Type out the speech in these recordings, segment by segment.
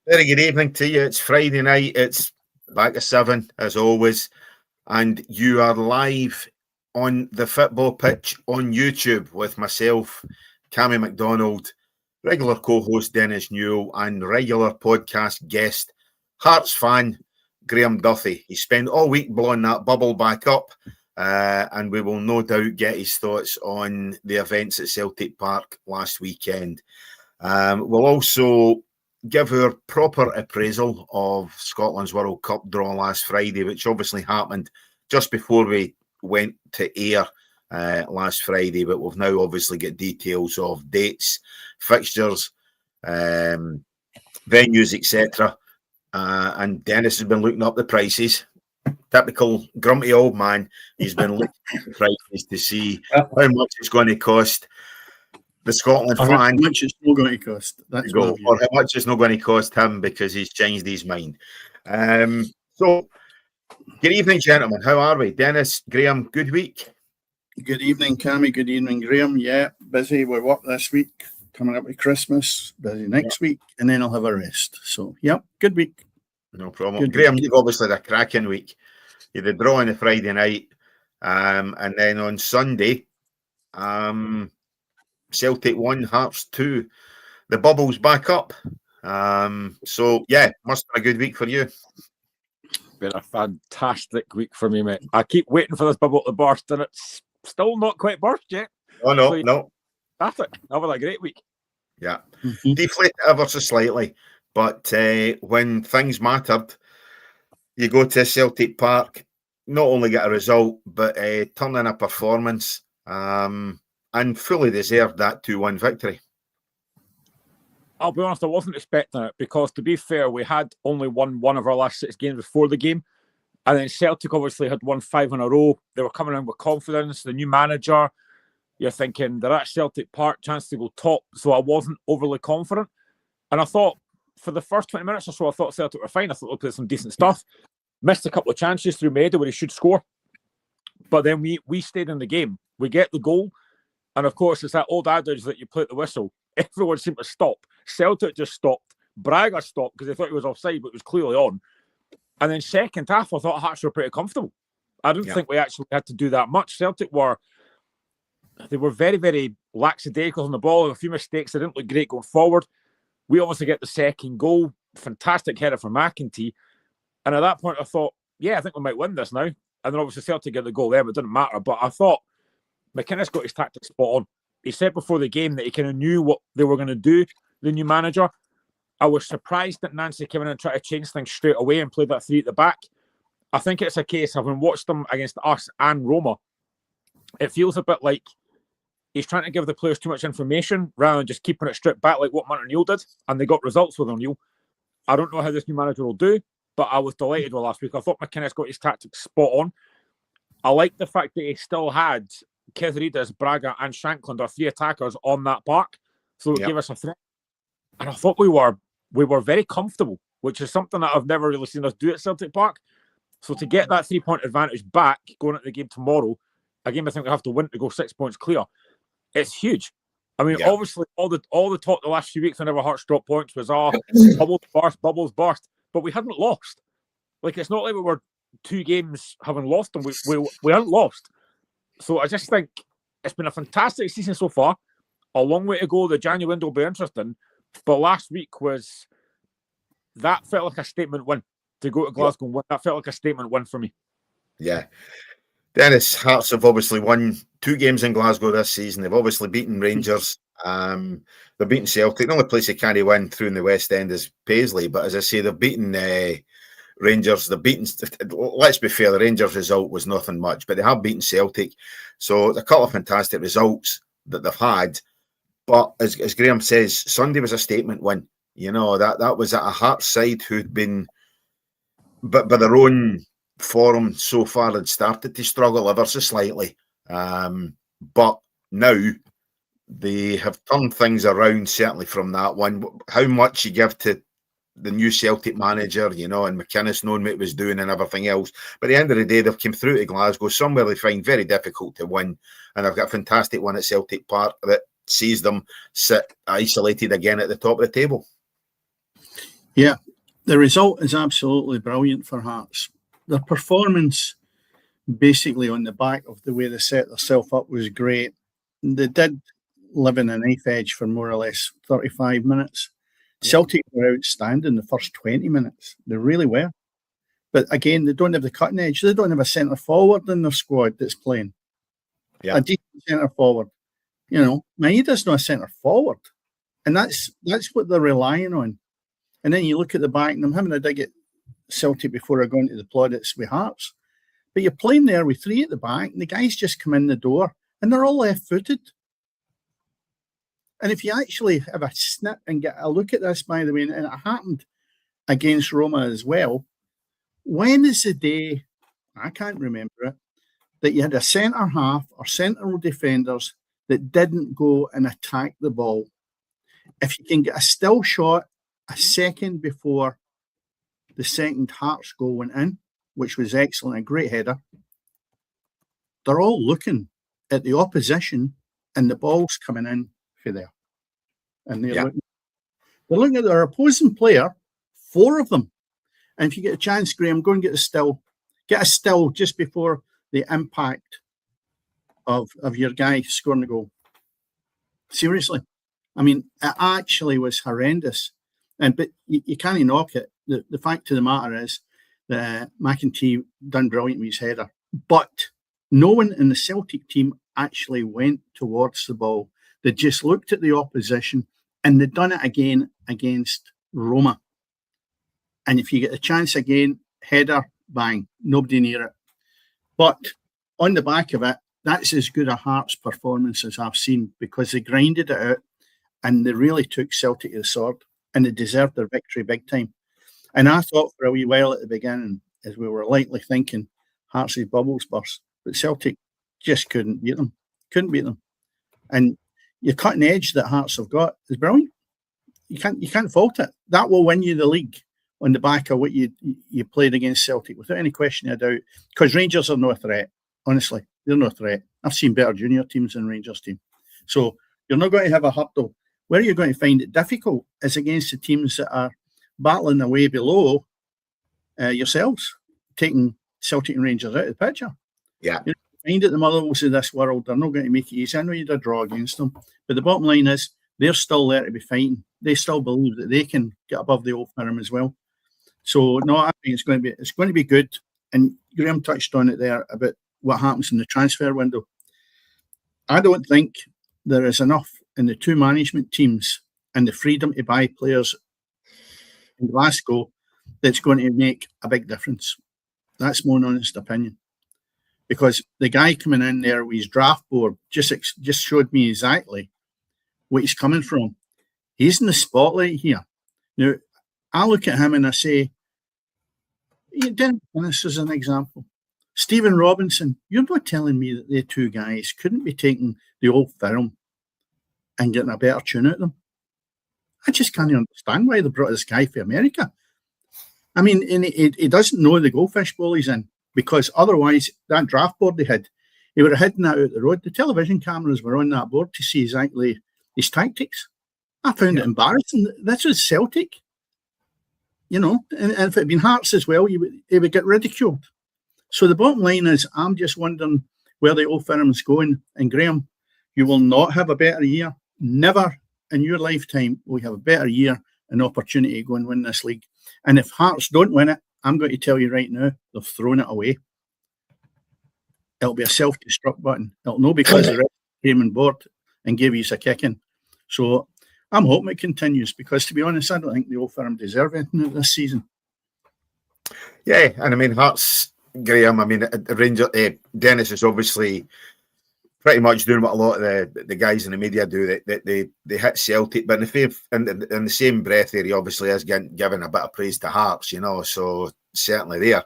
Very good evening to you. It's Friday night. It's back at 7, as always. And you are live on the football pitch on YouTube with myself, Cammy McDonald, regular co-host Dennis Newell, and regular podcast guest, Hearts fan, Graham Duffy. He spent all week blowing that bubble back up, and we will no doubt get his thoughts on the events at Celtic Park last weekend. We'll also give our proper appraisal of Scotland's World Cup draw last Friday, which obviously happened just before we went to air last Friday, but we've now obviously got details of dates, fixtures, venues, etc. And Dennis has been looking up the prices. Typical grumpy old man. He's been looking at the prices to see how much it's going to cost the Scotland fan. How much it's not going to cost. That's or how much it's not going to cost him because he's changed his mind. So, good evening, gentlemen. How are we? Dennis, Graham, good week? Good evening, Cammy. Good evening, Graham. Yeah, busy with work this week. Coming up with Christmas. Busy next week. And then I'll have a rest. So, yeah, good week. No problem. Good Graham, you've obviously had a cracking week. You had a draw on the Friday night. And then on Sunday, Celtic 1, Hearts 2. The bubble's back up. So, yeah, must have been a good week for you. Been a fantastic week for me, mate. I keep waiting for this bubble to burst, and it's still not quite burst yet. Oh, no, so, no. That's it. I've had a great week. Yeah. Deflated ever so slightly, but when things mattered, you go to Celtic Park, not only get a result, but turn in a performance, and fully deserved that 2-1 victory. I'll be honest, I wasn't expecting it because, to be fair, we had only won one of our last 6 games before the game. And then Celtic obviously had won 5 in a row. They were coming in with confidence. The new manager, you're thinking they're at Celtic Park, chance to go top. So I wasn't overly confident. And I thought for the first 20 minutes or so, I thought Celtic were fine. I thought they played some decent stuff. Missed a couple of chances through Maeda where he should score. But then we stayed in the game. We get the goal. And of course, it's that old adage that you play at the whistle. Everyone seemed to stop. Celtic just stopped. Braga stopped because they thought he was offside, but it was clearly on. And then second half, I thought Hearts were pretty comfortable. I didn't think we actually had to do that much. Celtic were very, very lackadaisical on the ball. A few mistakes. They didn't look great going forward. We obviously get the second goal. Fantastic header from McEntee. And at that point, I thought, yeah, I think we might win this now. And then obviously Celtic get the goal there, but it didn't matter. But I thought McInnes got his tactics spot on. He said before the game that he kind of knew what they were going to do, the new manager. I was surprised that Nancy came in and tried to change things straight away and played that 3 at the back. I think it's a case, having watched them against us and Roma, it feels a bit like he's trying to give the players too much information rather than just keeping it stripped back like what Martin O'Neill did, and they got results with O'Neill. I don't know how this new manager will do, but I was delighted with last week. I thought McInnes got his tactics spot on. I like the fact that he still had Kezarides, Braga and Shankland, our 3 attackers, on that park. So it gave us a threat. And I thought we were very comfortable, which is something that I've never really seen us do at Celtic Park. So to get that 3-point advantage back going into the game tomorrow, a game I think we have to win to go 6 points clear, it's huge. I mean, obviously, all the talk the last few weeks whenever Hearts dropped points was, bubbles burst. But we hadn't lost. Like, it's not like we were 2 games having lost them. We hadn't lost. So I just think it's been a fantastic season so far. A long way to go. The January window will be interesting. But last week that felt like a statement win. To go to Glasgow and win, that felt like a statement win for me. Yeah. Dennis, Hearts have obviously won 2 games in Glasgow this season. They've obviously beaten Rangers. They've beaten Celtic. The only place they can't win through in the West End is Paisley. But as I say, they've beaten Rangers. They've beaten, let's be fair, the Rangers result was nothing much, but they have beaten Celtic. So a couple of fantastic results that they've had. But as Graham says, Sunday was a statement win. You know, that was at a Hearts side who'd been, but by their own form so far, had started to struggle ever so slightly. But now they have turned things around, certainly from that one. How much you give to the new Celtic manager, you know, and McInnes knowing what he was doing and everything else. But at the end of the day, they've come through to Glasgow, somewhere they find very difficult to win. And they've got a fantastic one at Celtic Park that sees them sit isolated again at the top of the table. Yeah, the result is absolutely brilliant for Hearts. Their performance, basically on the back of the way they set themselves up, was great. They did live in a knife edge for more or less 35 minutes. Celtic were outstanding the first 20 minutes. They really were. But again, they don't have the cutting edge. They don't have a centre forward in their squad that's playing. Yeah. A decent centre forward. You know, Maeda's not a centre forward. And that's what they're relying on. And then you look at the back, and I'm having a dig at Celtic before I go into the plaudits with Hearts. But you're playing there with three at the back, and the guys just come in the door, and they're all left-footed. And if you actually have a snip and get a look at this, by the way, and it happened against Roma as well, when is the day, I can't remember it, that you had a centre half or central defenders that didn't go and attack the ball? If you can get a still shot a second before the second Hearts goal went in, which was excellent, a great header, they're all looking at the opposition and the ball's coming in for there. And they're looking at their opposing player, four of them. And if you get a chance, Graham, go and get a still. Get a still just before the impact of your guy scoring the goal. Seriously. I mean, it actually was horrendous. But you can't knock it. The fact of the matter is that McEntee done brilliant with his header. But no one in the Celtic team actually went towards the ball. They just looked at the opposition, and they'd done it again against Roma. And if you get a chance again, header, bang, nobody near it. But on the back of it, that's as good a Hearts performance as I've seen, because they grinded it out and they really took Celtic to the sword, and they deserved their victory big time. And I thought for a wee while at the beginning, as we were likely thinking, Hearts' bubbles burst, but Celtic just couldn't beat them. And your cutting edge that Hearts have got is brilliant. You can't fault it. That will win you the league on the back of what you played against Celtic, without any question of doubt. Because Rangers are no threat. Honestly, they're no threat. I've seen better junior teams than Rangers team. So you're not going to have a hurdle. Where you're going to find it difficult is against the teams that are battling away below yourselves, taking Celtic and Rangers out of the picture. Yeah. You find it the Motherwells of this world, they're not going to make it easy. I know you'd a draw against them, but the bottom line is they're still there to be fighting. They still believe that they can get above the Old Firm as well. So no, I think it's going to be good. And Graham touched on it there about what happens in the transfer window. I don't think there is enough in the two management teams and the freedom to buy players in Glasgow that's going to make a big difference. That's my honest opinion. Because the guy coming in there with his draft board just showed me exactly what he's coming from. He's in the spotlight here. Now, I look at him and I say, this is an example. Stephen Robinson, you're not telling me that the two guys couldn't be taking the Old Firm and getting a better tune out of them? I just can't understand why they brought this guy from America. I mean, he doesn't know the goldfish bowl he's in, because otherwise that draft board they had, he would have hidden that out the road. The television cameras were on that board to see exactly his tactics. I found it embarrassing. This was Celtic. You know, and if it had been Hearts as well, he would get ridiculed. So the bottom line is, I'm just wondering where the Old Firm's going. And Graham, you will not have a better year. Never in your lifetime will you have a better year and opportunity to go and win this league. And if Hearts don't win it, I'm going to tell you right now, they've thrown it away. It'll be a self-destruct button. It'll not because the rest came on board and gave you a kicking. So I'm hoping it continues, because to be honest, I don't think the Old Firm deserve anything this season. Yeah, and I mean, Hearts, Graham, I mean, Ranger, Dennis is obviously pretty much doing what a lot of the guys in the media do. They hit Celtic, but in the same breath there, he obviously is giving a bit of praise to Hearts, you know, so certainly there.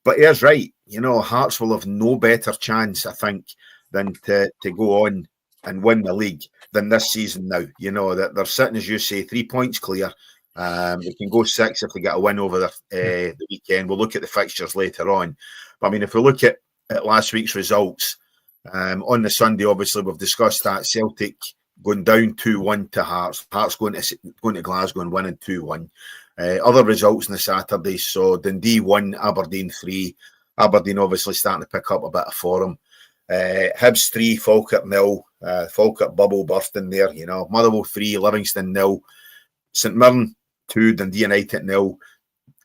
But he is right, you know, Hearts will have no better chance, I think, than to go on and win the league than this season now. You know, that they're sitting, as you say, 3 points clear. They can go 6 if they get a win over the weekend. We'll look at the fixtures later on. But I mean, if we look at last week's results, on the Sunday, obviously, we've discussed that Celtic going down 2-1 to Hearts. Hearts going to Glasgow and winning 2-1. Other results on the Saturdays, so Dundee 1, Aberdeen 3. Aberdeen obviously starting to pick up a bit of form. Hibs 3, Falkirk 0. Falkirk bubble bursting there, you know. Motherwell 3, Livingston 0. St Mirren 2, Dundee United 0.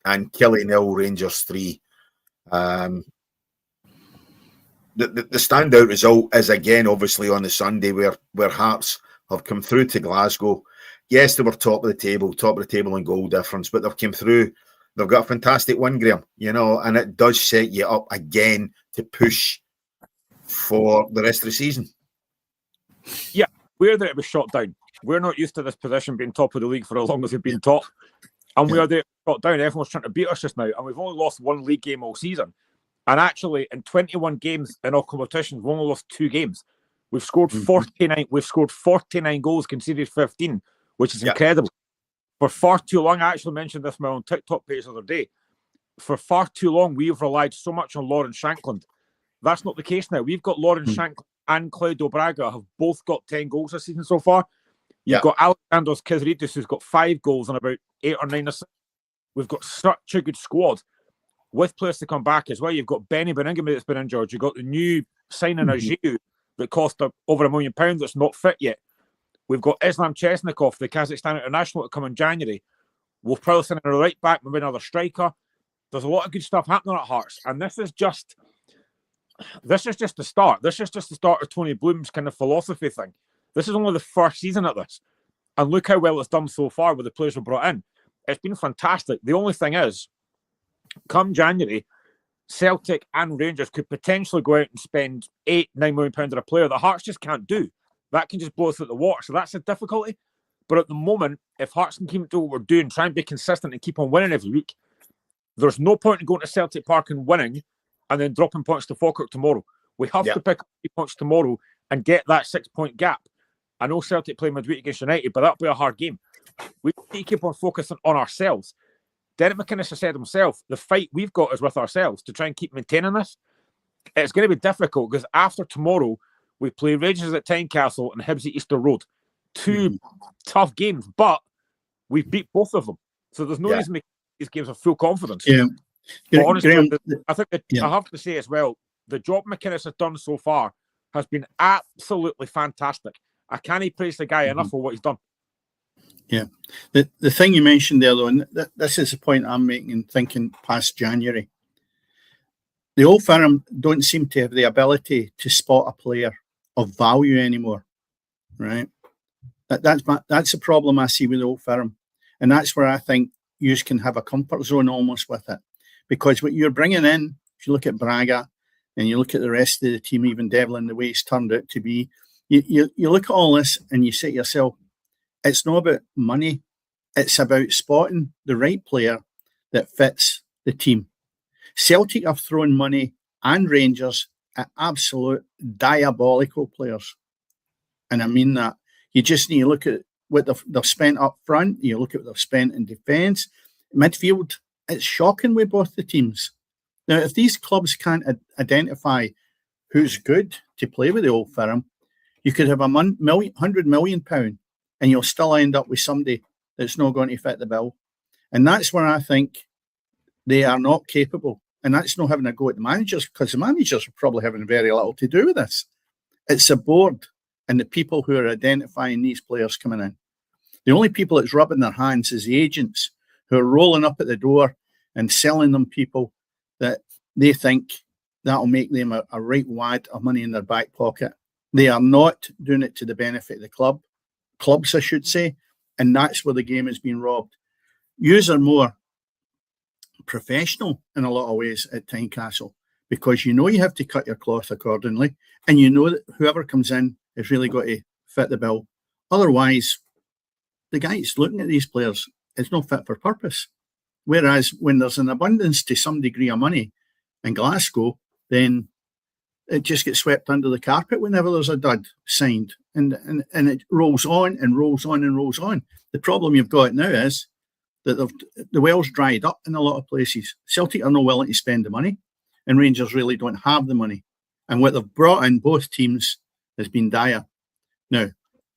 And Killie 0, Rangers 3. The standout result is again obviously on the Sunday where Hearts have come through to Glasgow. Yes, they were top of the table in goal difference, but they've come through. They've got a fantastic win, Graham, you know, and it does set you up again to push for the rest of the season. Yeah, we're there to be shot down. We're not used to this position being top of the league for as long as we've been top. And we are there shot down. Everyone's trying to beat us just now. And we've only lost one league game all season. And actually, in 21 games in all competitions, we've only lost 2 games. We've scored 49. We've scored 49 goals, conceded 15, which is incredible. For far too long, I actually mentioned this on my own TikTok page the other day. For far too long, we've relied so much on Lauren Shankland. That's not the case now. We've got Lauren Shankland and Claudio Braga have both got 10 goals this season so far. You've got Alexandros Kizridis, who's got 5 goals and about 8 or 9 assists. We've got such a good squad with players to come back as well. You've got Benny Beningame that's been injured. You've got the new signing Ajiu that cost over £1 million that's not fit yet. We've got Islam Chesnikov, the Kazakhstan international, to come in January. We'll probably send in a right back, maybe another striker. There's a lot of good stuff happening at Hearts, and this is just the start. This is just the start of Tony Bloom's kind of philosophy thing. This is only the first season at this, and look how well it's done so far with the players we've brought in. It's been fantastic. The only thing is, come January, Celtic and Rangers could potentially go out and spend £8-9 million on a player that Hearts just can't do. That can just blow us out the water. So that's a difficulty. But at the moment, if Hearts can keep doing what we're doing, try and be consistent and keep on winning every week, there's no point in going to Celtic Park and winning and then dropping points to Falkirk tomorrow. We have to pick up 3 points tomorrow and get that 6-point gap. I know Celtic play midweek against United, but that'll be a hard game. We need to keep on focusing on ourselves. Derek McInnes has said himself, the fight we've got is with ourselves to try and keep maintaining this. It's going to be difficult because after tomorrow, we play Rangers at Tynecastle and Hibs at Easter Road. 2 tough games, but we've beat both of them. So there's no reason to make these games with full confidence. Yeah. But honestly, Graham, I think that I have to say as well, the job McInnes has done so far has been absolutely fantastic. I can't praise the guy enough for what he's done. Yeah. The thing you mentioned there, though, and this is the point I'm making and thinking past January. The Old Firm don't seem to have the ability to spot a player of value anymore, right? That's a problem I see with the Old Firm. And that's where I think you can have a comfort zone almost with it. Because what you're bringing in, if you look at Braga and you look at the rest of the team, even Devlin, the way he's turned out to be, you look at all this and you say to yourself, it's not about money. It's about spotting the right player that fits the team. Celtic have thrown money and Rangers at absolute diabolical players. And I mean that. You just need to look at what they've spent up front. You look at what they've spent in defence. Midfield, it's shocking with both the teams. Now, if these clubs can't identify who's good to play with the Old Firm, you could have £100 million and you'll still end up with somebody that's not going to fit the bill. And that's where I think they are not capable. And that's not having a go at the managers, because the managers are probably having very little to do with this. It's the board and the people who are identifying these players coming in. The only people that's rubbing their hands is the agents who are rolling up at the door and selling them people that they think that'll make them a right wad of money in their back pocket. They are not doing it to the benefit of the clubs, I should say, and that's where the game has been robbed. Yous are more professional in a lot of ways at Tynecastle because you know you have to cut your cloth accordingly, and you know that whoever comes in has really got to fit the bill. Otherwise, the guys looking at these players is not fit for purpose. Whereas when there's an abundance to some degree of money in Glasgow, then it just gets swept under the carpet whenever there's a dud signed. And it rolls on and rolls on and rolls on. The problem you've got now is that the well's dried up in a lot of places. Celtic are not willing to spend the money, and Rangers really don't have the money. And what they've brought in, both teams, has been dire. Now,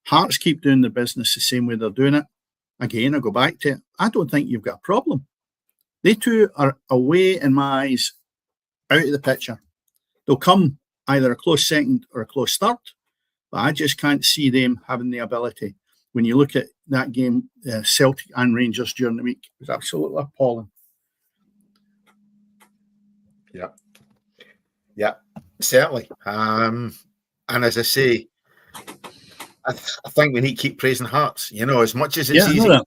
Hearts keep doing their business the same way they're doing it. Again, I go back to it. I don't think you've got a problem. They two are away, in my eyes, out of the picture. They'll come either a close second or a close third, but I just can't see them having the ability. When you look at that game, Celtic and Rangers during the week, it was absolutely appalling. Yeah, certainly. And as I say, I think we need to keep praising Hearts. You know, as much as it's easy, as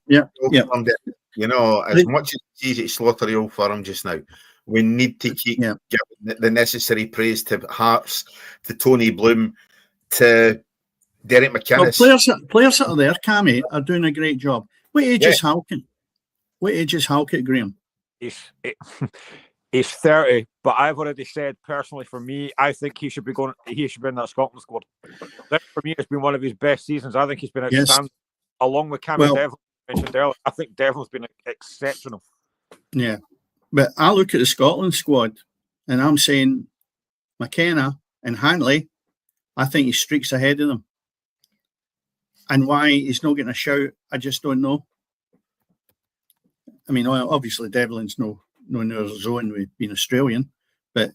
much as it's easy to slaughter the Old Firm just now, we need to keep giving the necessary praise to Hearts, to Tony Bloom, to Derek McInnes. Well, players that are there, Cammy, are doing a great job. What age is Halkett? What age is Halkett, Graham? He's 30, but I've already said personally, for me, I think he should be in that Scotland squad. This, for me, has been one of his best seasons. I think he's been outstanding, along with Cammy Devlin mentioned earlier. I think Devlin's been exceptional. Yeah, but I look at the Scotland squad, and I'm saying McKenna and Hanley, I think he streaks ahead of them. And why he's not getting a shout, I just don't know. I mean, obviously Devlin's no near zone with being Australian, but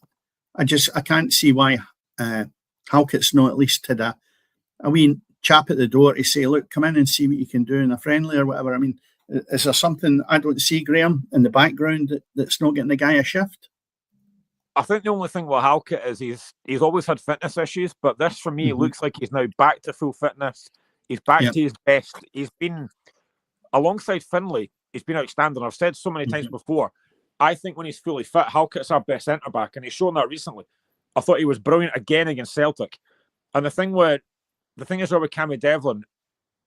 I can't see why Halkett's not at least had a wee chap at the door to say, look, come in and see what you can do in a friendly or whatever. I mean, is there something I don't see, Graham, in the background that's not getting the guy a shift? I think the only thing with Halkett is he's always had fitness issues, but this for me looks like he's now back to full fitness. He's back to his best. He's been, alongside Finlay, he's been outstanding. I've said so many times before, I think when he's fully fit, Halkett's our best centre-back, and he's shown that recently. I thought he was brilliant again against Celtic. And the thing is with Cammy Devlin,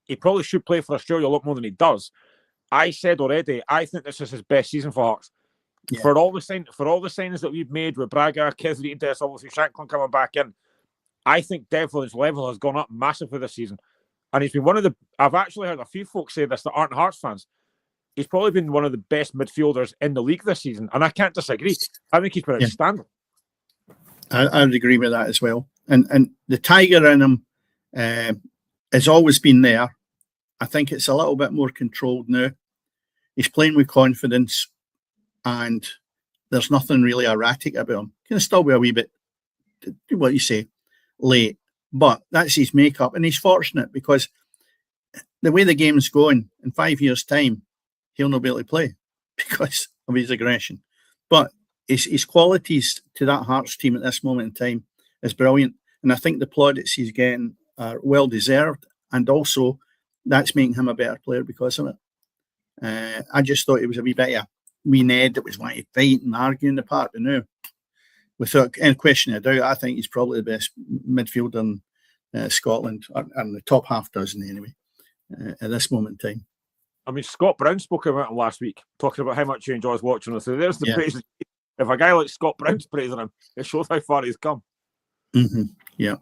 he probably should play for Australia a lot more than he does. I said already, I think this is his best season for Hearts. Yeah. For all the signings that we've made with Braga, Kesrie, Des, obviously Shanklin coming back in, I think Devlin's level has gone up massively this season. And he's been I've actually heard a few folks say this that aren't Hearts fans. He's probably been one of the best midfielders in the league this season. And I can't disagree. I think he's been outstanding. I would agree with that as well. And the tiger in him has always been there. I think it's a little bit more controlled now. He's playing with confidence, and there's nothing really erratic about him. Can still be a wee bit, what you say, late, but that's his makeup, and he's fortunate because the way the game's going, in 5 years' time, he'll not be able to play because of his aggression. But his qualities to that Hearts team at this moment in time is brilliant, and I think the plaudits he's getting are well deserved, and also that's making him a better player because of it. I just thought he was a wee bit of a wee Ned that was wanting to fight and argue in the park, but no, without any question of doubt, I think he's probably the best midfielder in Scotland, and the top half dozen anyway, at this moment in time. I mean, Scott Brown spoke about him last week, talking about how much he enjoys watching us. So there's the praise. If a guy like Scott Brown's praising him, it shows how far he's come. Yeah.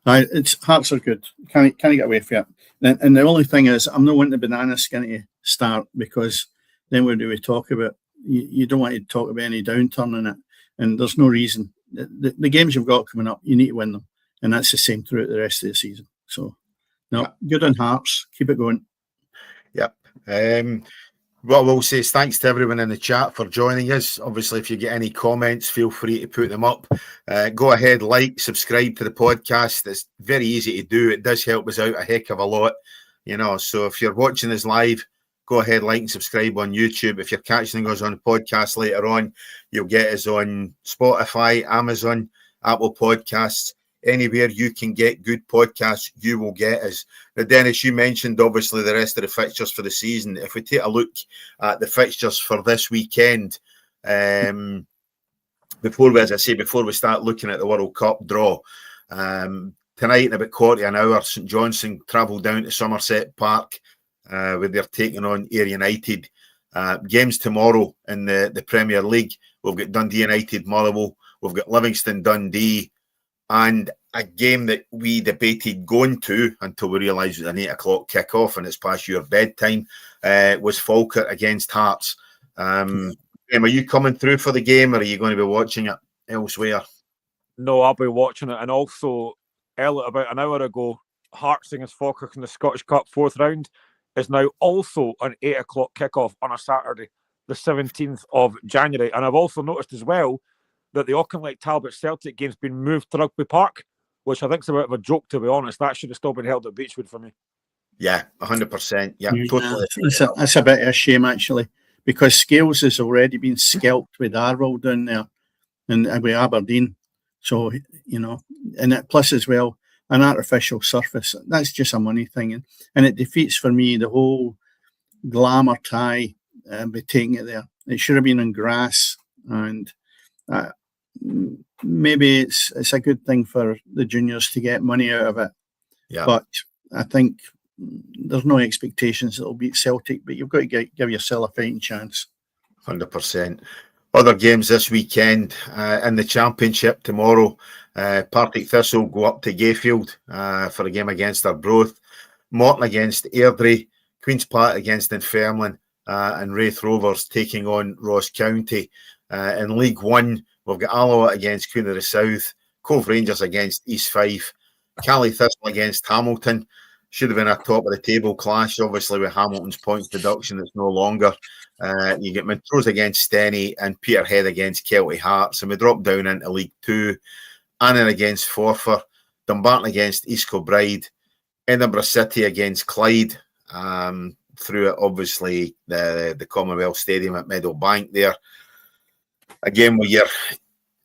Hearts are good. Can't get away from it. And the only thing is, I'm not wanting the banana skin to start, because then what do we talk about? You don't want to talk about any downturn in it, and there's no reason. The games you've got coming up, you need to win them, and that's the same throughout the rest of the season. So, good on Hearts. Keep it going. Yep. What we'll say is thanks to everyone in the chat for joining us. Obviously, if you get any comments, feel free to put them up. Go ahead, subscribe to the podcast. It's very easy to do. It does help us out a heck of a lot, So if you're watching us live, go ahead, and subscribe on YouTube. If you're catching us on the podcast later on, you'll get us on Spotify, Amazon, Apple Podcasts. Anywhere you can get good podcasts, you will get us. Now, Dennis, you mentioned obviously the rest of the fixtures for the season. If we take a look at the fixtures for this weekend, before we start looking at the World Cup draw, tonight in about 1/4 St Johnstone travel down to Somerset Park, where they're taking on Ayr United. Games tomorrow in the Premier League. We've got Dundee United, Motherwell. We've got Livingston, Dundee. And a game that we debated going to until we realised it was an 8 o'clock kickoff and it's past your bedtime, was Falkirk against Hearts. Are you coming through for the game, or are you going to be watching it elsewhere? No, I'll be watching it. And also, about an hour ago, Hearts against Falkirk in the Scottish Cup 4th round. is now also an 8 o'clock kickoff on a Saturday, the 17th of January. And I've also noticed as well that the Auchinleck Talbot Celtic game's been moved to Rugby Park, which I think is a bit of a joke, to be honest. That should have still been held at Beechwood for me. Yeah, 100%. Yeah, totally. That's a bit of a shame, actually, because Scales has already been scalped with Darwell down there and with Aberdeen. So, and it, plus as well, an artificial surface. That's just a money thing. And it defeats, for me, the whole glamour tie by taking it there. It should have been on grass, and maybe it's a good thing for the juniors to get money out of it. Yeah. But I think there's no expectations it'll beat Celtic, but you've got to give yourself a fighting chance. 100%. Other games this weekend in the Championship tomorrow. Partick Thistle go up to Gayfield for a game against Arbroath. Morton against Airdrie. Queen's Park against Dunfermline. And Raith Rovers taking on Ross County. In League One, we've got Alloa against Queen of the South. Cove Rangers against East Fife. Cali Thistle against Hamilton. Should have been a top of the table clash, obviously, with Hamilton's points deduction. It's no longer. You get Montrose against Steny and Peterhead against Kelty Hearts. And we drop down into League Two. Annan against Forfar. Dumbarton against East Kilbride. Edinburgh City against Clyde. Through it, obviously, the Commonwealth Stadium at Meadowbank there. Again,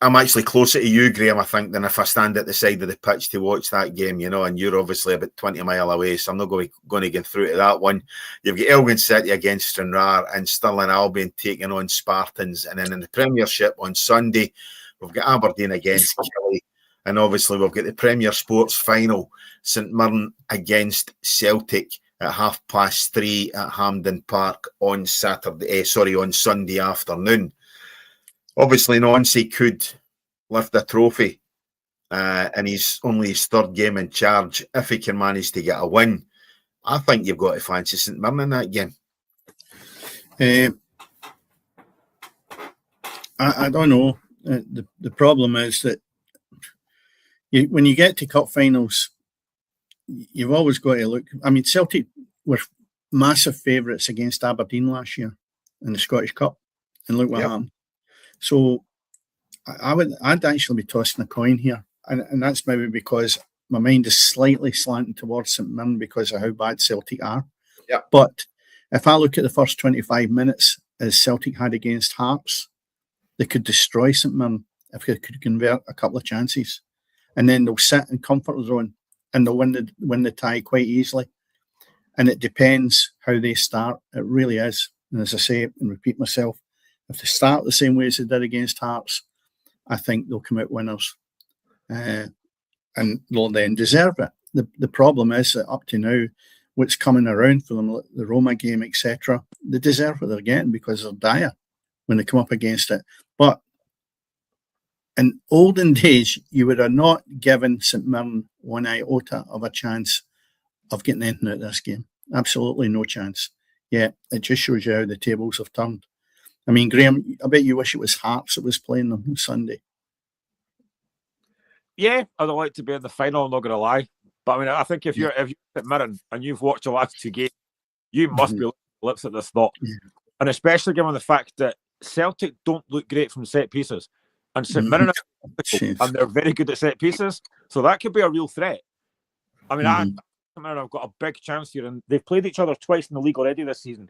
I'm actually closer to you, Graham, I think, than if I stand at the side of the pitch to watch that game, and you're obviously about 20 mile away, so I'm not going to get through to that one. You've got Elgin City against Stranraer and Stirling Albion taking on Spartans. And then in the Premiership on Sunday, we've got Aberdeen against Killie. And obviously, we've got the Premier Sports final, St Mirren against Celtic at 3:30 at Hampden Park on Sunday afternoon. Obviously, Nancy could lift a trophy in his third game in charge if he can manage to get a win. I think you've got to fancy St Mirren in that game. I don't know. The problem is that when you get to cup finals, you've always got to look. I mean, Celtic were massive favourites against Aberdeen last year in the Scottish Cup, and look what happened. So I'd actually be tossing a coin here, and that's maybe because my mind is slightly slanting towards St Mirren because of how bad Celtic are. Yeah. But if I look at the first 25 minutes as Celtic had against Hearts, they could destroy St Mirren if they could convert a couple of chances, and then they'll sit in comfort zone and they'll win the tie quite easily. And it depends how they start. It really is. And as I say and repeat myself, if they start the same way as they did against Hearts, I think they'll come out winners. And they'll then deserve it. The problem is that up to now, what's coming around for them, the Roma game, etc., they deserve what they're getting because they're dire when they come up against it. But in olden days, you would have not given St Mirren one iota of a chance of getting anything out of this game. Absolutely no chance. Yeah, it just shows you how the tables have turned. I mean, Graham, I bet you wish it was Hearts that was playing them on Sunday. Yeah, I'd like to be in the final, I'm not going to lie. But I mean, I think if you're at Mirren and you've watched the last two games, you must be lips at this thought. Yeah. And especially given the fact that Celtic don't look great from set pieces. And St Mirren and they're very good at set pieces. So that could be a real threat. I mean, St Mirren have got a big chance here, and they've played each other twice in the league already this season.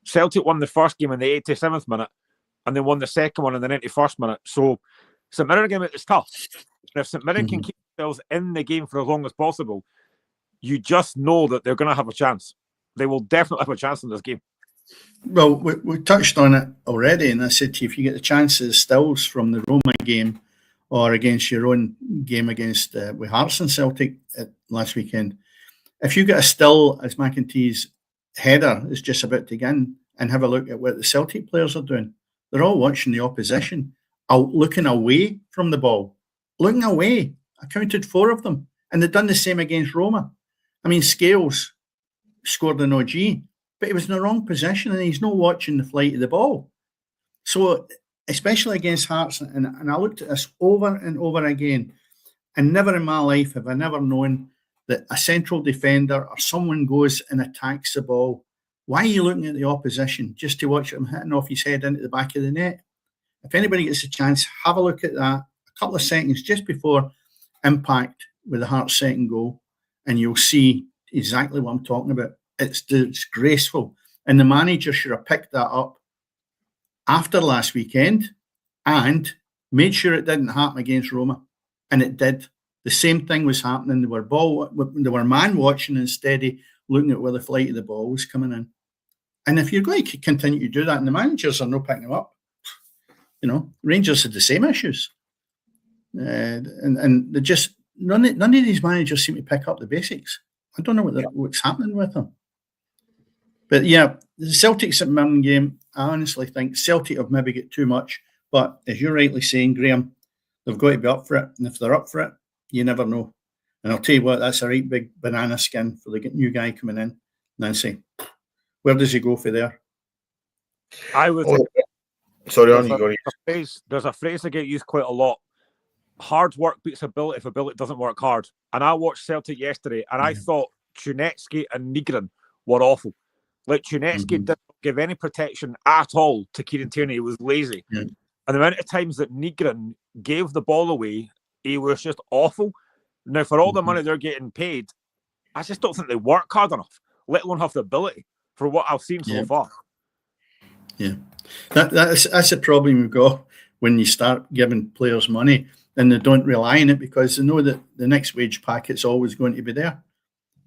Celtic won the first game in the 87th minute and then won the second one in the 91st minute. So St Mirren game is tough. And if St Mirren can keep themselves in the game for as long as possible, you just know that they're going to have a chance. They will definitely have a chance in this game. Well, we touched on it already, and I said to you, if you get the chances stills from the Roma game or against your own game against with Hearts and Celtic last weekend, if you get a still as McEntee's header is just about to begin and have a look at what the Celtic players are doing, they're all watching the opposition, looking away from the ball, looking away. I counted 4 of them, and they've done the same against Roma. I mean, Scales scored an OG, but he was in the wrong position and he's not watching the flight of the ball. So, especially against Hearts, and I looked at this over and over again, and never in my life have I never known that a central defender or someone goes and attacks the ball, why are you looking at the opposition just to watch him hitting off his head into the back of the net? If anybody gets a chance, have a look at that a couple of seconds just before impact with the Hearts' second goal, and you'll see exactly what I'm talking about. It's disgraceful. And the manager should have picked that up after last weekend and made sure it didn't happen against Roma. And it did. The same thing was happening. They were man watching instead of looking at where the flight of the ball was coming in. And if you're going to continue to do that, and the managers are not picking them up, Rangers had the same issues. And they just none of these managers seem to pick up the basics. I don't know what's happening with them. But yeah, the Celtic St Mirren game, I honestly think Celtic have maybe got too much. But as you're rightly saying, Graham, they've got to be up for it. And if they're up for it, you never know. And I'll tell you what, that's a right big banana skin for the new guy coming in. Nancy, where does he go for there? I would. Sorry, on you go. There's a phrase that get used quite a lot. Hard work beats ability if ability doesn't work hard. And I watched Celtic yesterday, and I thought Chunetsky and Nygren were awful. Like, Chunetsky didn't give any protection at all to Kieran Tierney. He was lazy. Yeah. And the amount of times that Nygren gave the ball away, he was just awful. Now, for all the money they're getting paid, I just don't think they work hard enough, let alone have the ability for what I've seen so far. Yeah. That's a problem we've got when you start giving players money and they don't rely on it because they know that the next wage packet's always going to be there.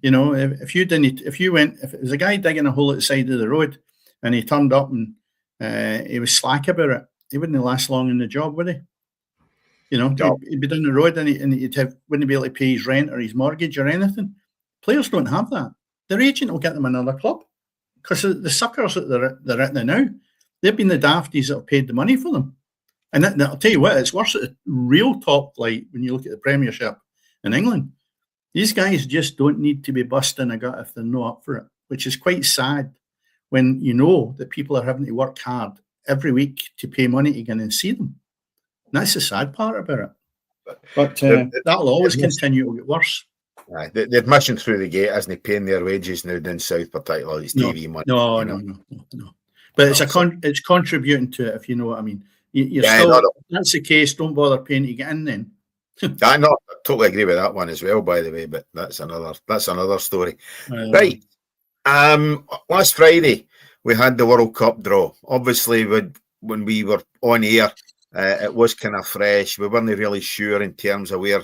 If it was a guy digging a hole at the side of the road and he turned up and he was slack about it, he wouldn't last long in the job, would he? He'd be down the road and wouldn't be able to pay his rent or his mortgage or anything. Players don't have that. Their agent will get them another club because the suckers that they're at now, they've been the dafties that have paid the money for them. And I'll tell you what, it's worse at the real top flight when you look at the Premiership in England. These guys just don't need to be busting a gut if they're not up for it, which is quite sad when you know that people are having to work hard every week to pay money to go in and see them. And that's the sad part about it. But that'll always continue to get worse. The admission through the gate isn't paying their wages now down south, particularly it's TV money. No. But it's contributing to it, if you know what I mean. If that's the case, don't bother paying to get in then. I totally agree with that one as well, by the way, but that's another story. Right. Last Friday we had the World Cup draw. Obviously, when we were on air, it was kind of fresh. We weren't really sure in terms of where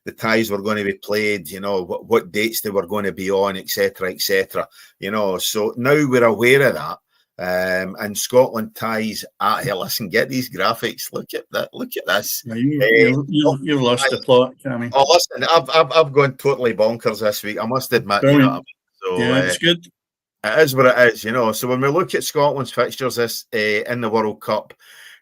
the ties were going to be played, what dates they were going to be on, etc., etc. So now we're aware of that. And Scotland ties. Listen, get these graphics. Look at that. Look at this. You've lost the plot, Cammy. Oh, listen, I've gone totally bonkers this week. I must admit. Brilliant. You know what I mean? So, it's good. It is what it is, So when we look at Scotland's fixtures in the World Cup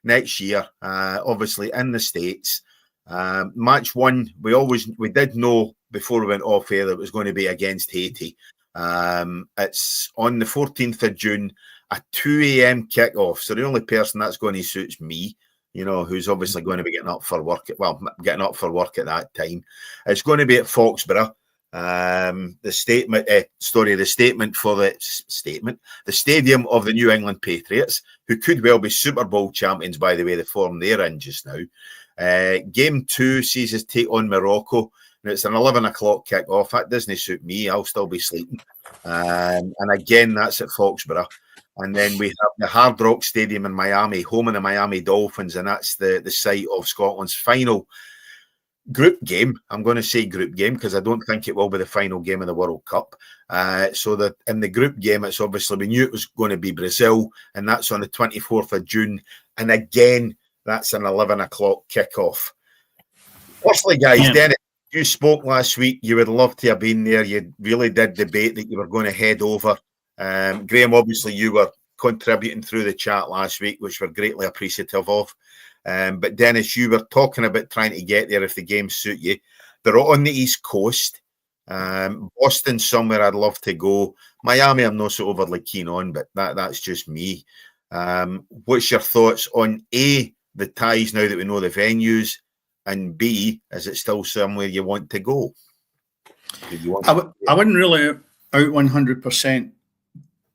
next year, obviously in the States, match one, we did know before we went off air that it was going to be against Haiti. It's on the 14th of June. A 2 a.m. kickoff. So the only person that's going to suits me, who's obviously going to be getting up for work at that time. It's going to be at Foxborough. The stadium of the New England Patriots, who could well be Super Bowl champions, by the way, the form they're in just now. Game 2 sees us take on Morocco. Now, it's an 11 o'clock kickoff. That doesn't suit me. I'll still be sleeping. And again, that's at Foxborough. And then we have the Hard Rock Stadium in Miami, home of the Miami Dolphins, and that's the site of Scotland's final group game. I'm going to say group game because I don't think it will be the final game of the World Cup. So that in the group game, it's obviously, we knew it was going to be Brazil, and that's on the 24th of June. And again, that's an 11 o'clock kickoff. Firstly, guys, Dennis, you spoke last week. You would love to have been there. You really did debate that you were going to head over. Graham, obviously, you were contributing through the chat last week, which we're greatly appreciative of. But Dennis, you were talking about trying to get there if the games suit you. They're on the East Coast. Boston, somewhere I'd love to go. Miami, I'm not so overly keen on, but that's just me. What's your thoughts on A, the ties now that we know the venues, and B, is it still somewhere you want to go? I wouldn't really out 100%,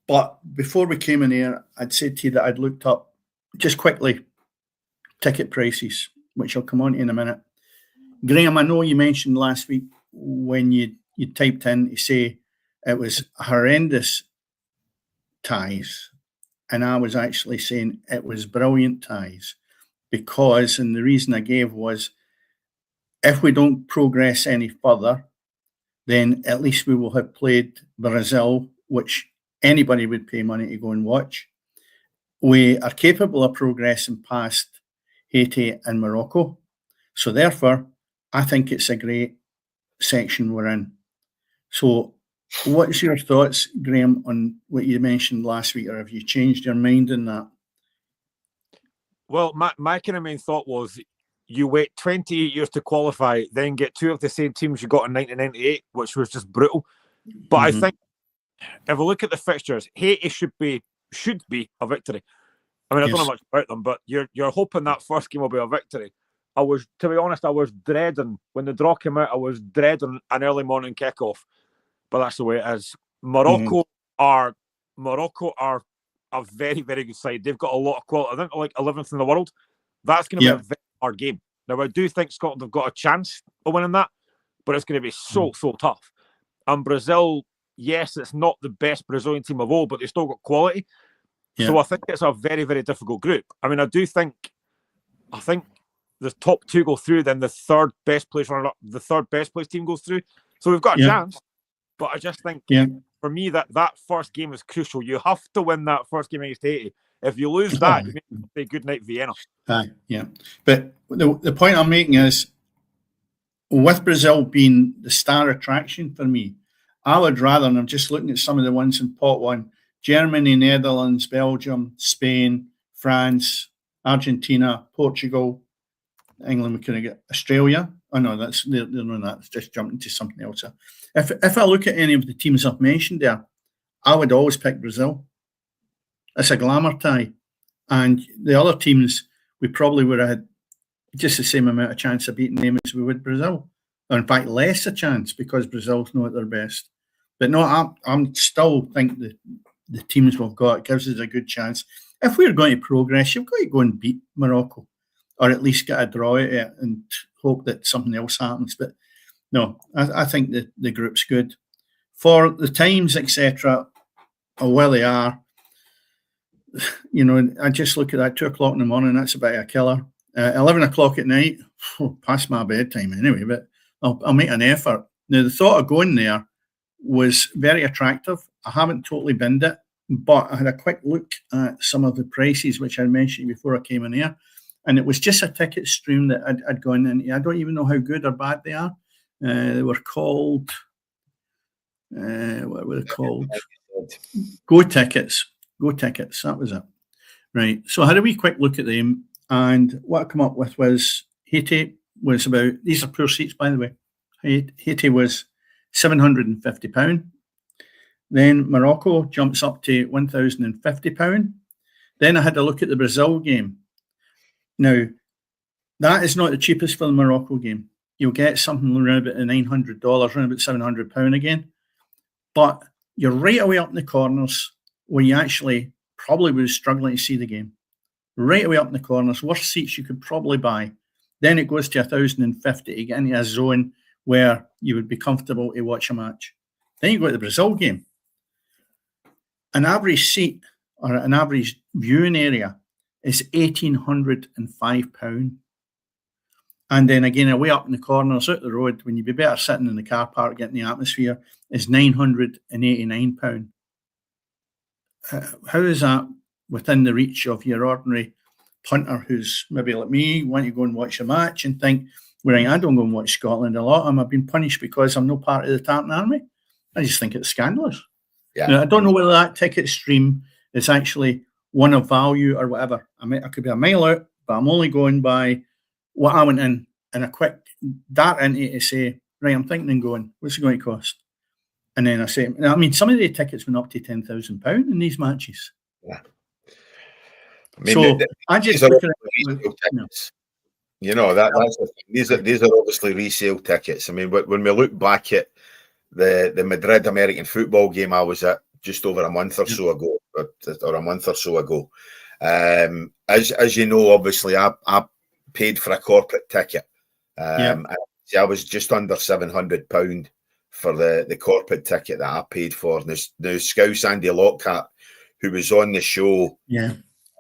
but before we came in here, I'd said to you that I'd looked up just quickly ticket prices, which I'll come on to in a minute. Graham, I know you mentioned last week when you typed in to say it was horrendous ties, and I was actually saying it was brilliant ties because, and the reason I gave was, if we don't progress any further, then at least we will have played Brazil, which anybody would pay money to go and watch. We are capable of progressing past Haiti and Morocco. So therefore, I think it's a great section we're in. So what's your thoughts, Graham, on what you mentioned last week, or have you changed your mind on that? Well, my kind of main thought was you wait 28 years to qualify, then get two of the same teams you got in 1998, which was just brutal. But I think if we look at the fixtures, Haiti should be a victory. I mean, I don't know much about them, but you're hoping that first game will be a victory. To be honest, I was dreading when the draw came out. I was dreading an early morning kickoff, but that's the way it is. Morocco are a very, very good side. They've got a lot of quality. I think they're like 11th in the world. That's going to be a very hard game. Now, I do think Scotland have got a chance of winning that, but it's going to be so tough. And Brazil, yes, it's not the best Brazilian team of all, but they've still got quality. Yeah. So I think it's a very, very difficult group. I mean, I think the top two go through, then the third best place team goes through. So we've got a chance. But I just think for me that first game is crucial. You have to win that first game against Haiti. If you lose that, you may say good night Vienna. Yeah. But the point I'm making is, with Brazil being the star attraction for me, I would rather, and I'm just looking at some of the ones in pot one, Germany, Netherlands, Belgium, Spain, France, Argentina, Portugal, England, we couldn't get Australia. Oh no, that's just jumping to something else. If I look at any of the teams I've mentioned there, I would always pick Brazil. It's a glamour tie. And the other teams, we probably would have had just the same amount of chance of beating them as we would Brazil. Or in fact, less a chance, because Brazil's not at their best. But no, I'm still think that the teams we've got gives us a good chance. If we're going to progress, you've got to go and beat Morocco, or at least get a draw at it and hope that something else happens. But no, I think that the group's good. For the times, etc., or where they are, I just look at that 2 o'clock in the morning, that's about a killer. 11 o'clock at night, past my bedtime anyway, but I'll make an effort. Now, the thought of going there was very attractive. I haven't totally binned it, but I had a quick look at some of the prices, which I mentioned before I came in here, and it was just a ticket stream that I'd gone in. I don't even know how good or bad they are. They were called, what were they called? Go Tickets. Go Tickets, that was it. Right, so I had a wee quick look at them, and what I come up with was Haiti was about, these are poor seats, by the way. Haiti was £750. Then Morocco jumps up to £1,050. Then I had a look at the Brazil game. Now, that is not the cheapest for the Morocco game. You'll get something around about $900, around about £700 again. But you're right away up in the corners where you actually probably was struggling to see the game. Right away up in the corners, worst seats you could probably buy. Then it goes to $1,050 to get into a zone where you would be comfortable to watch a match. Then you go to the Brazil game. An average seat or an average viewing area is £1,805. And then again, away up in the corners, out the road, when you'd be better sitting in the car park getting the atmosphere, is £989. How is that within the reach of your ordinary punter who's maybe like me, want to go and watch a match and think, well, I don't go and watch Scotland a lot. I've been punished because I'm no part of the Tartan Army. I just think it's scandalous. Yeah. Now, I don't know whether that ticket stream is actually one of value or whatever. I could be a mile out, but I'm only going by what I went in a quick dart into to say, right, I'm thinking and going, what's it going to cost? And then I say, I mean, some of the tickets went up to £10,000 in these matches. Yeah. I mean, so I just look at it. That's the thing. These are obviously resale tickets. I mean, when we look back at the Madrid American football game I was at just over a month or so ago, or a month or so ago. As you know, obviously, I paid for a corporate ticket. I was just under £700 for the corporate ticket that I paid for. Now Scouse Andy Lockhart, who was on the show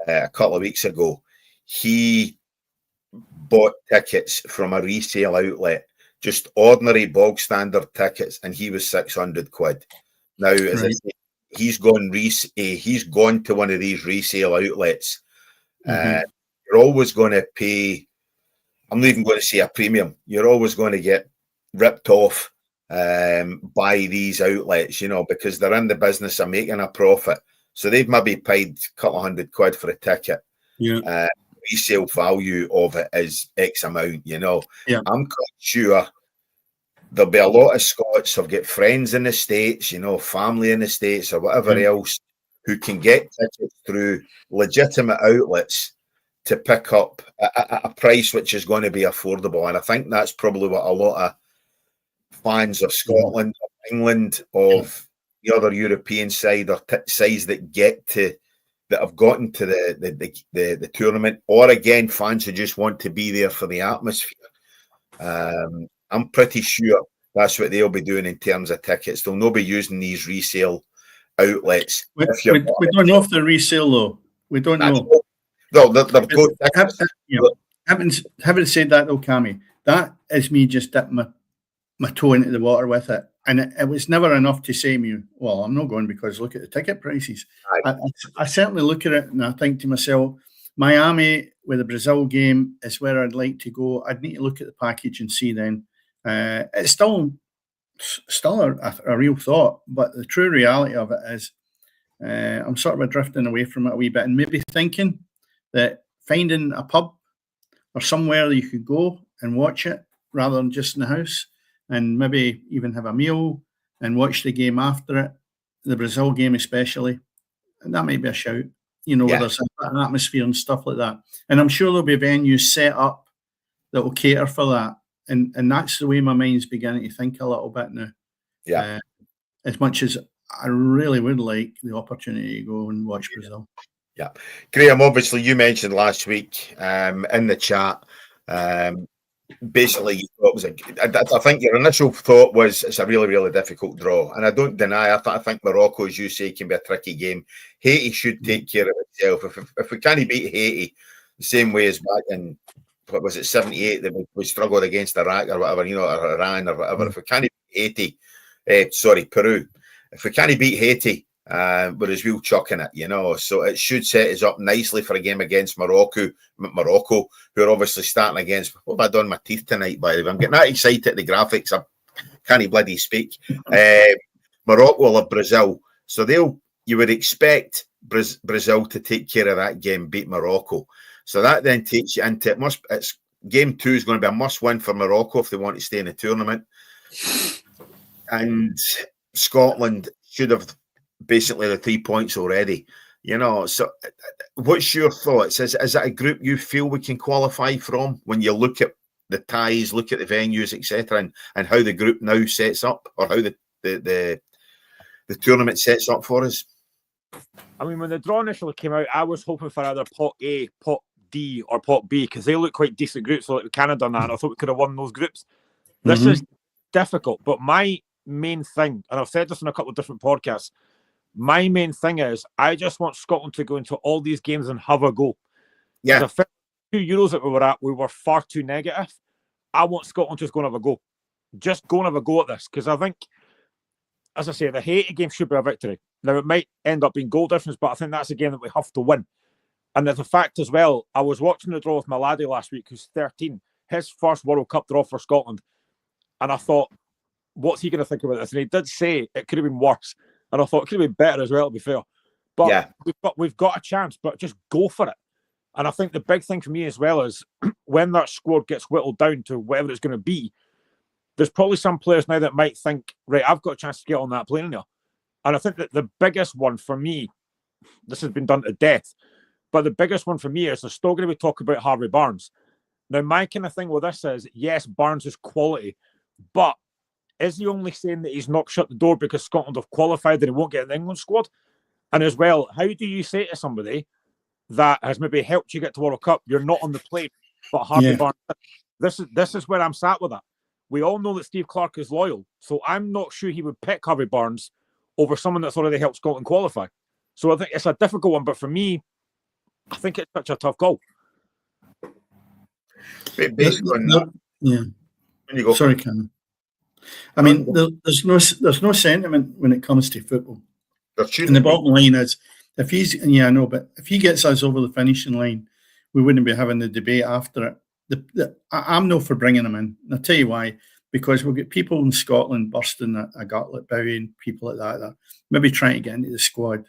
a couple of weeks ago, he bought tickets from a resale outlet, just ordinary bog standard tickets, and he was £600. Now, as I say, he's gone to one of these resale outlets. You're always going to pay. I'm not even going to say a premium. You're always going to get ripped off by these outlets, because they're in the business of making a profit. So they've maybe paid a couple of £100 for a ticket. Resale value of it is X amount. I'm quite sure there'll be a lot of Scots who've got friends in the States, family in the States or whatever else, who can get tickets through legitimate outlets to pick up a price which is going to be affordable. And I think that's probably what a lot of fans of Scotland, of England, of the other European side or sides that have gotten to the tournament, or again, fans who just want to be there for the atmosphere. I'm pretty sure that's what they'll be doing in terms of tickets. They'll not be using these resale outlets. We don't know if they're resale, though. We don't know. No, they're good. Having said that, though, Cammy, that is me just dipping my toe into the water with it. And it was never enough to say to me, well, I'm not going because look at the ticket prices. I certainly look at it and I think to myself, Miami with the Brazil game is where I'd like to go. I'd need to look at the package and see then. It's still a real thought, but the true reality of it is I'm sort of drifting away from it a wee bit and maybe thinking that finding a pub or somewhere you could go and watch it rather than just in the house, and maybe even have a meal and watch the game after it, the Brazil game especially. And that might be a shout, where there's an atmosphere and stuff like that. And I'm sure there'll be venues set up that will cater for that. And that's the way my mind's beginning to think a little bit now. Yeah. As much as I really would like the opportunity to go and watch Brazil. Yeah. Graham, obviously you mentioned last week in the chat, basically, I think your initial thought was it's a really, really difficult draw. And I don't deny, I think Morocco, as you say, can be a tricky game. Haiti should take care of itself. If we can't beat Haiti the same way as back in, what was it, 78, that we struggled against Iraq or whatever, or Iran or whatever. If we can't beat Peru. If we can't beat Haiti, we're as real chucking it, so it should set us up nicely for a game against Morocco, who are obviously starting against. What have I done my teeth tonight, by the way? I'm getting that excited at the graphics. I can't bloody speak. Morocco will have Brazil, so you would expect Brazil to take care of that game, beat Morocco. So that then takes you into it's game 2 is going to be a must-win for Morocco if they want to stay in the tournament, and Scotland should have basically the 3 points already, So what's your thoughts? Is it a group you feel we can qualify from when you look at the ties, look at the venues, etc., and how the group now sets up, or how the tournament sets up for us? I mean, when the draw initially came out, I was hoping for either pot A, pot D, or pot B, because they look quite decent groups. So like Canada and that, I thought we could have won those groups. This is difficult, but my main thing, and I've said this in a couple of different podcasts, my main thing is I just want Scotland to go into all these games and have a go. Yeah. The first 2 Euros that we were at, we were far too negative. I want Scotland to just go and have a go. Just go and have a go at this, because I think, as I say, the Haiti game should be a victory. Now, it might end up being goal difference, but I think that's a game that we have to win. And there's a fact as well, I was watching the draw with my laddie last week, who's 13, his first World Cup draw for Scotland. And I thought, what's he going to think about this? And he did say it could have been worse. And I thought it could have been better as well, to be fair. But we've got a chance, but just go for it. And I think the big thing for me as well is when that squad gets whittled down to whatever it's going to be, there's probably some players now that might think, right, I've got a chance to get on that plane now. And I think that the biggest one for me, this has been done to death, but the biggest one for me is there's still going to be talk about Harvey Barnes. Now, my kind of thing with this is, yes, Barnes is quality, but is he only saying that he's not shut the door because Scotland have qualified and he won't get in the England squad? And as well, how do you say to somebody that has maybe helped you get to World Cup, you're not on the plane, but Harvey Barnes? This is where I'm sat with that. We all know that Steve Clarke is loyal, so I'm not sure he would pick Harvey Barnes over someone that's already helped Scotland qualify. So I think it's a difficult one, but for me, I think it's such a tough call. Based on that, when you go, sorry, Cammy. I mean, there's no sentiment when it comes to football. And the bottom line is, if he's but if he gets us over the finishing line, we wouldn't be having the debate after it. I'm no for bringing him in. And I'll tell you why. Because we'll get people in Scotland bursting a gutlet, bowing, people like that maybe trying to get into the squad.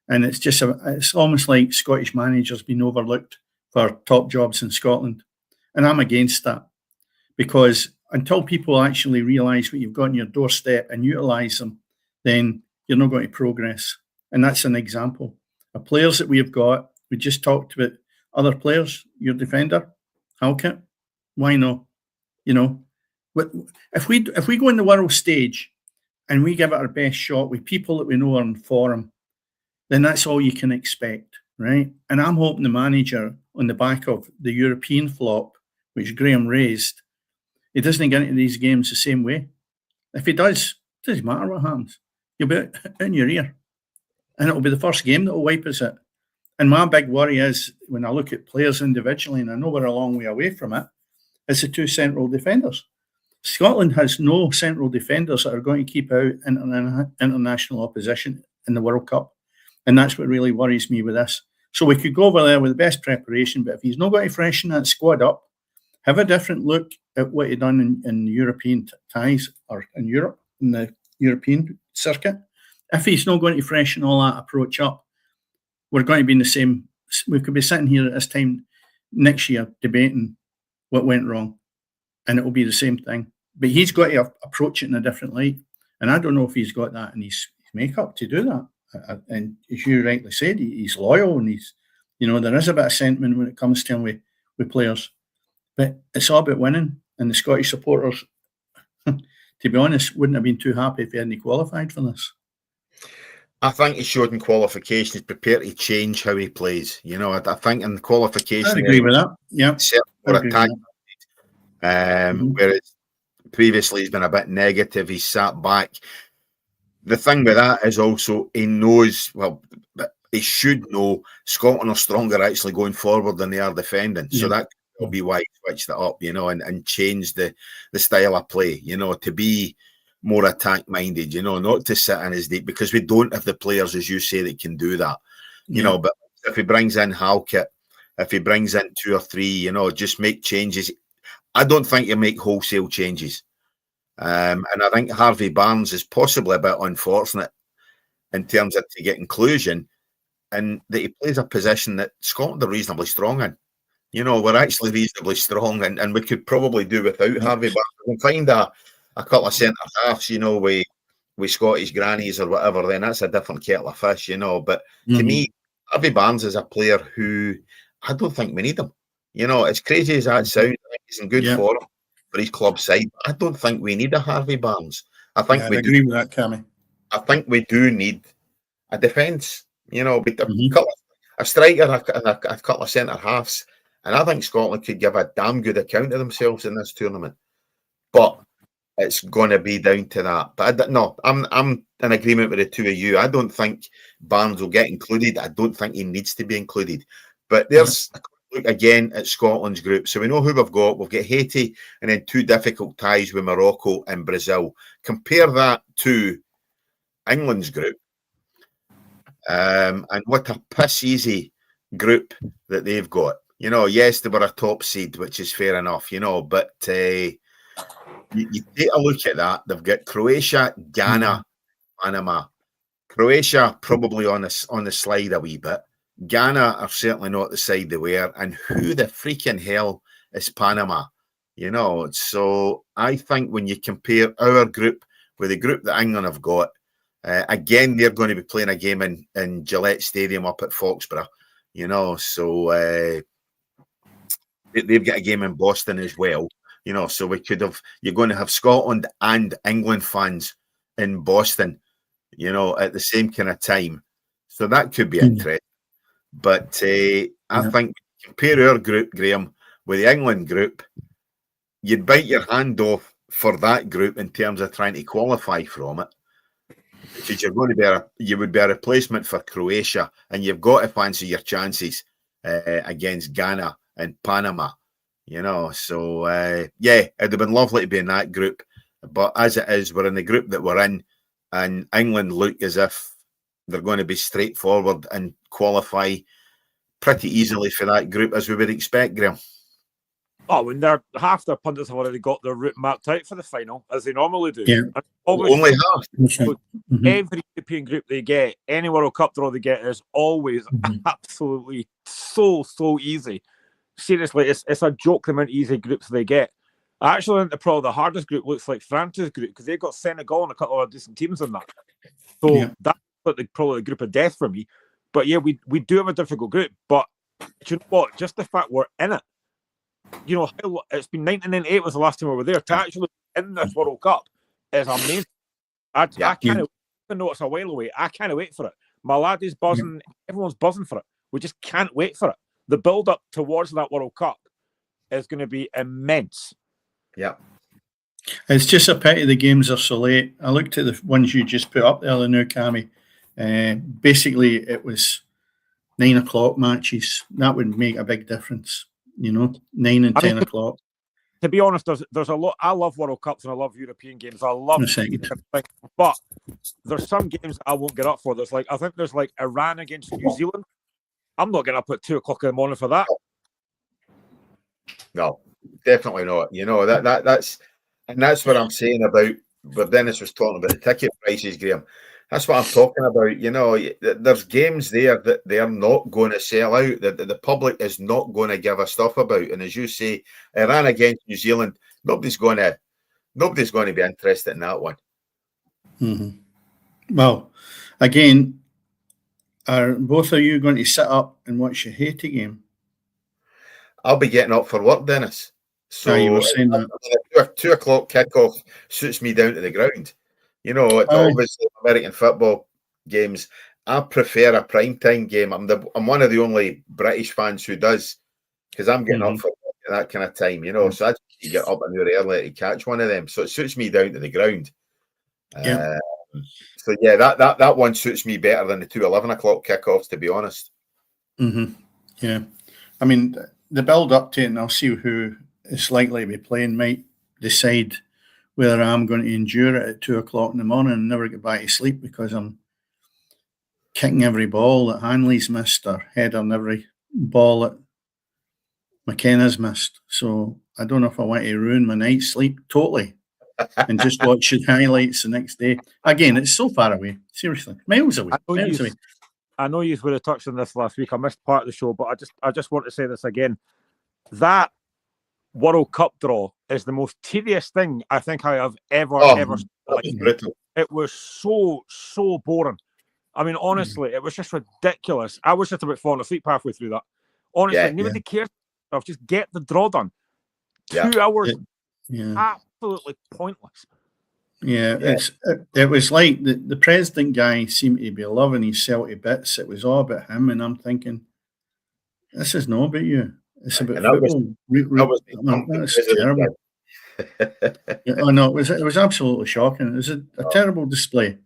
And it's just it's almost like Scottish managers being overlooked for top jobs in Scotland. And I'm against that, because until people actually realise what you've got on your doorstep and utilise them, then you're not going to progress. And that's an example of players that we have got. We just talked about other players. Your defender, Halkett, why not? If we go on the world stage and we give it our best shot with people that we know are in form, then that's all you can expect, right? And I'm hoping the manager, on the back of the European flop, which Graham raised, he doesn't get into these games the same way. If he does, it doesn't matter what happens. You'll be in your ear. And it'll be the first game that will wipe us out. And my big worry is, when I look at players individually, and I know we're a long way away from it, is the two central defenders. Scotland has no central defenders that are going to keep out international opposition in the World Cup. And that's what really worries me with this. So we could go over there with the best preparation, but if he's not going to freshen that squad up, have a different look at what he done in European ties, or in Europe, in the European circuit. If he's not going to freshen all that approach up, we're going to be in the same. We could be sitting here at this time next year debating what went wrong, and it will be the same thing. But he's got to approach it in a different light, and I don't know if he's got that in his makeup to do that. And as you rightly said, he's loyal, and he's, there is a bit of sentiment when it comes to him with players. But it's all about winning, and the Scottish supporters, to be honest, wouldn't have been too happy if he hadn't qualified for this. I think he showed in qualification he's prepared to change how he plays. I think in the qualification, I agree with that. Yeah, whereas previously he's been a bit negative. He's sat back. The thing with that is also he knows, well, he should know Scotland are stronger actually going forward than they are defending. Yeah. So that will be why he switched it up, and changed the style of play, to be more attack minded, not to sit in his deep, because we don't have the players, as you say, that can do that. But if he brings in Halkett, if he brings in 2 or 3, just make changes. I don't think you make wholesale changes. And I think Harvey Barnes is possibly a bit unfortunate in terms of to get inclusion, and that he plays a position that Scotland are reasonably strong in. We're actually reasonably strong, and we could probably do without Harvey Barnes. We can find a couple of centre halves, with Scottish grannies or whatever, then that's a different kettle of fish, But to me, Harvey Barnes is a player who I don't think we need him. As crazy as that sounds, I think he's in good form for his club side. I don't think we need a Harvey Barnes. I think we agree with that, Cammy. I think we do need a defence, a striker and a couple of centre halves. And I think Scotland could give a damn good account of themselves in this tournament. But it's going to be down to that. But I'm in agreement with the two of you. I don't think Barnes will get included. I don't think he needs to be included. But there's a look again at Scotland's group. So we know who we've got. We've got Haiti and then 2 difficult ties with Morocco and Brazil. Compare that to England's group. And what a piss easy group that they've got. Yes, they were a top seed, which is fair enough, but you take a look at that. They've got Croatia, Ghana, Panama. Croatia probably on the slide a wee bit. Ghana are certainly not the side they were. And who the freaking hell is Panama? So I think when you compare our group with the group that England have got, again, they're going to be playing a game in Gillette Stadium up at Foxborough, so they've got a game in Boston as well. You know, so you're going to have Scotland and England fans in Boston, you know, at the same kind of time. So that could be interesting. But I think compare our group, Graham, with the England group, you'd bite your hand off for that group in terms of trying to qualify from it. Because you would be a replacement for Croatia, and you've got to fancy your chances against Ghana and Panama, you know. So it'd have been lovely to be in that group, but as it is, we're in the group that we're in, and England look as if they're going to be straightforward and qualify pretty easily for that group, as we would expect, Graham. Oh, and half their pundits have already got their route mapped out for the final, as they normally do. Yeah. Only half. So every European group they get, any World Cup draw they get, is always absolutely so easy. Seriously, it's a joke the amount of easy groups they get. I actually think probably the hardest group looks like France's group, because they've got Senegal and a couple of decent teams in that. So that's probably the group of death for me. But yeah, we do have a difficult group. But do you know what? Just the fact we're in it. You know, it's been 1998 was the last time we were there. To actually be in this World Cup is amazing. I can't even know it's a while away. I can't wait for it. My lad is buzzing. Everyone's buzzing for it. We just can't wait for it. The build up towards that World Cup is going to be immense. Yeah. It's just a pity the games are so late. I looked at the ones you just put up there, the new Cammy. Basically, it was 9 o'clock matches. That would make a big difference. You know, 9 and 10 o'clock. To be honest, there's a lot. I love World Cups and I love European games. I love but there's some games that I won't get up for. I think there's like Iran against New Zealand. I'm not getting up at 2 o'clock in the morning for that. No, definitely not. You know, that's what I'm saying about. But Dennis was talking about the ticket prices, Graham. That's what I'm talking about. You know, there's games there that they are not going to sell out, that the public is not going to give a stuff about. And as you say, Iran against New Zealand, nobody's going to be interested in that one. Mm-hmm. Well, again, are both of you going to sit up and watch a Haiti game? I'll be getting up for work, Dennis. So you were saying that. A 2 o'clock kickoff suits me down to the ground. You know, obviously American football games, I prefer a primetime game. I'm one of the only British fans who does, because I'm getting up for that kind of time, you know. So I just get up an hour early to catch one of them. So it suits me down to the ground. So yeah, that one suits me better than the 2 11 o'clock kickoffs, to be honest. Yeah. I mean, the build up to it, and I'll see who is likely to be playing, might decide whether I'm going to endure it at 2 o'clock in the morning and never get back to sleep because I'm kicking every ball that Hanley's missed or heading every ball that McKenna's missed. So I don't know if I want to ruin my night's sleep totally and just watch the highlights the next day. Again, it's so far away. Seriously, miles away. I know you would have touched on this last week. I missed part of the show, but I just want to say this again. That World Cup draw is the most tedious thing I think I have ever. It was so boring. I mean, honestly, it was just ridiculous. I was just about falling asleep halfway through that. Honestly, nobody cares. Just get the draw done. 2 hours, absolutely pointless. It was like the president guy seemed to be loving his Celtic bits. It was all about him, and I'm thinking, this is not about you. It's about football. That's terrible. It was absolutely shocking. It was a terrible display.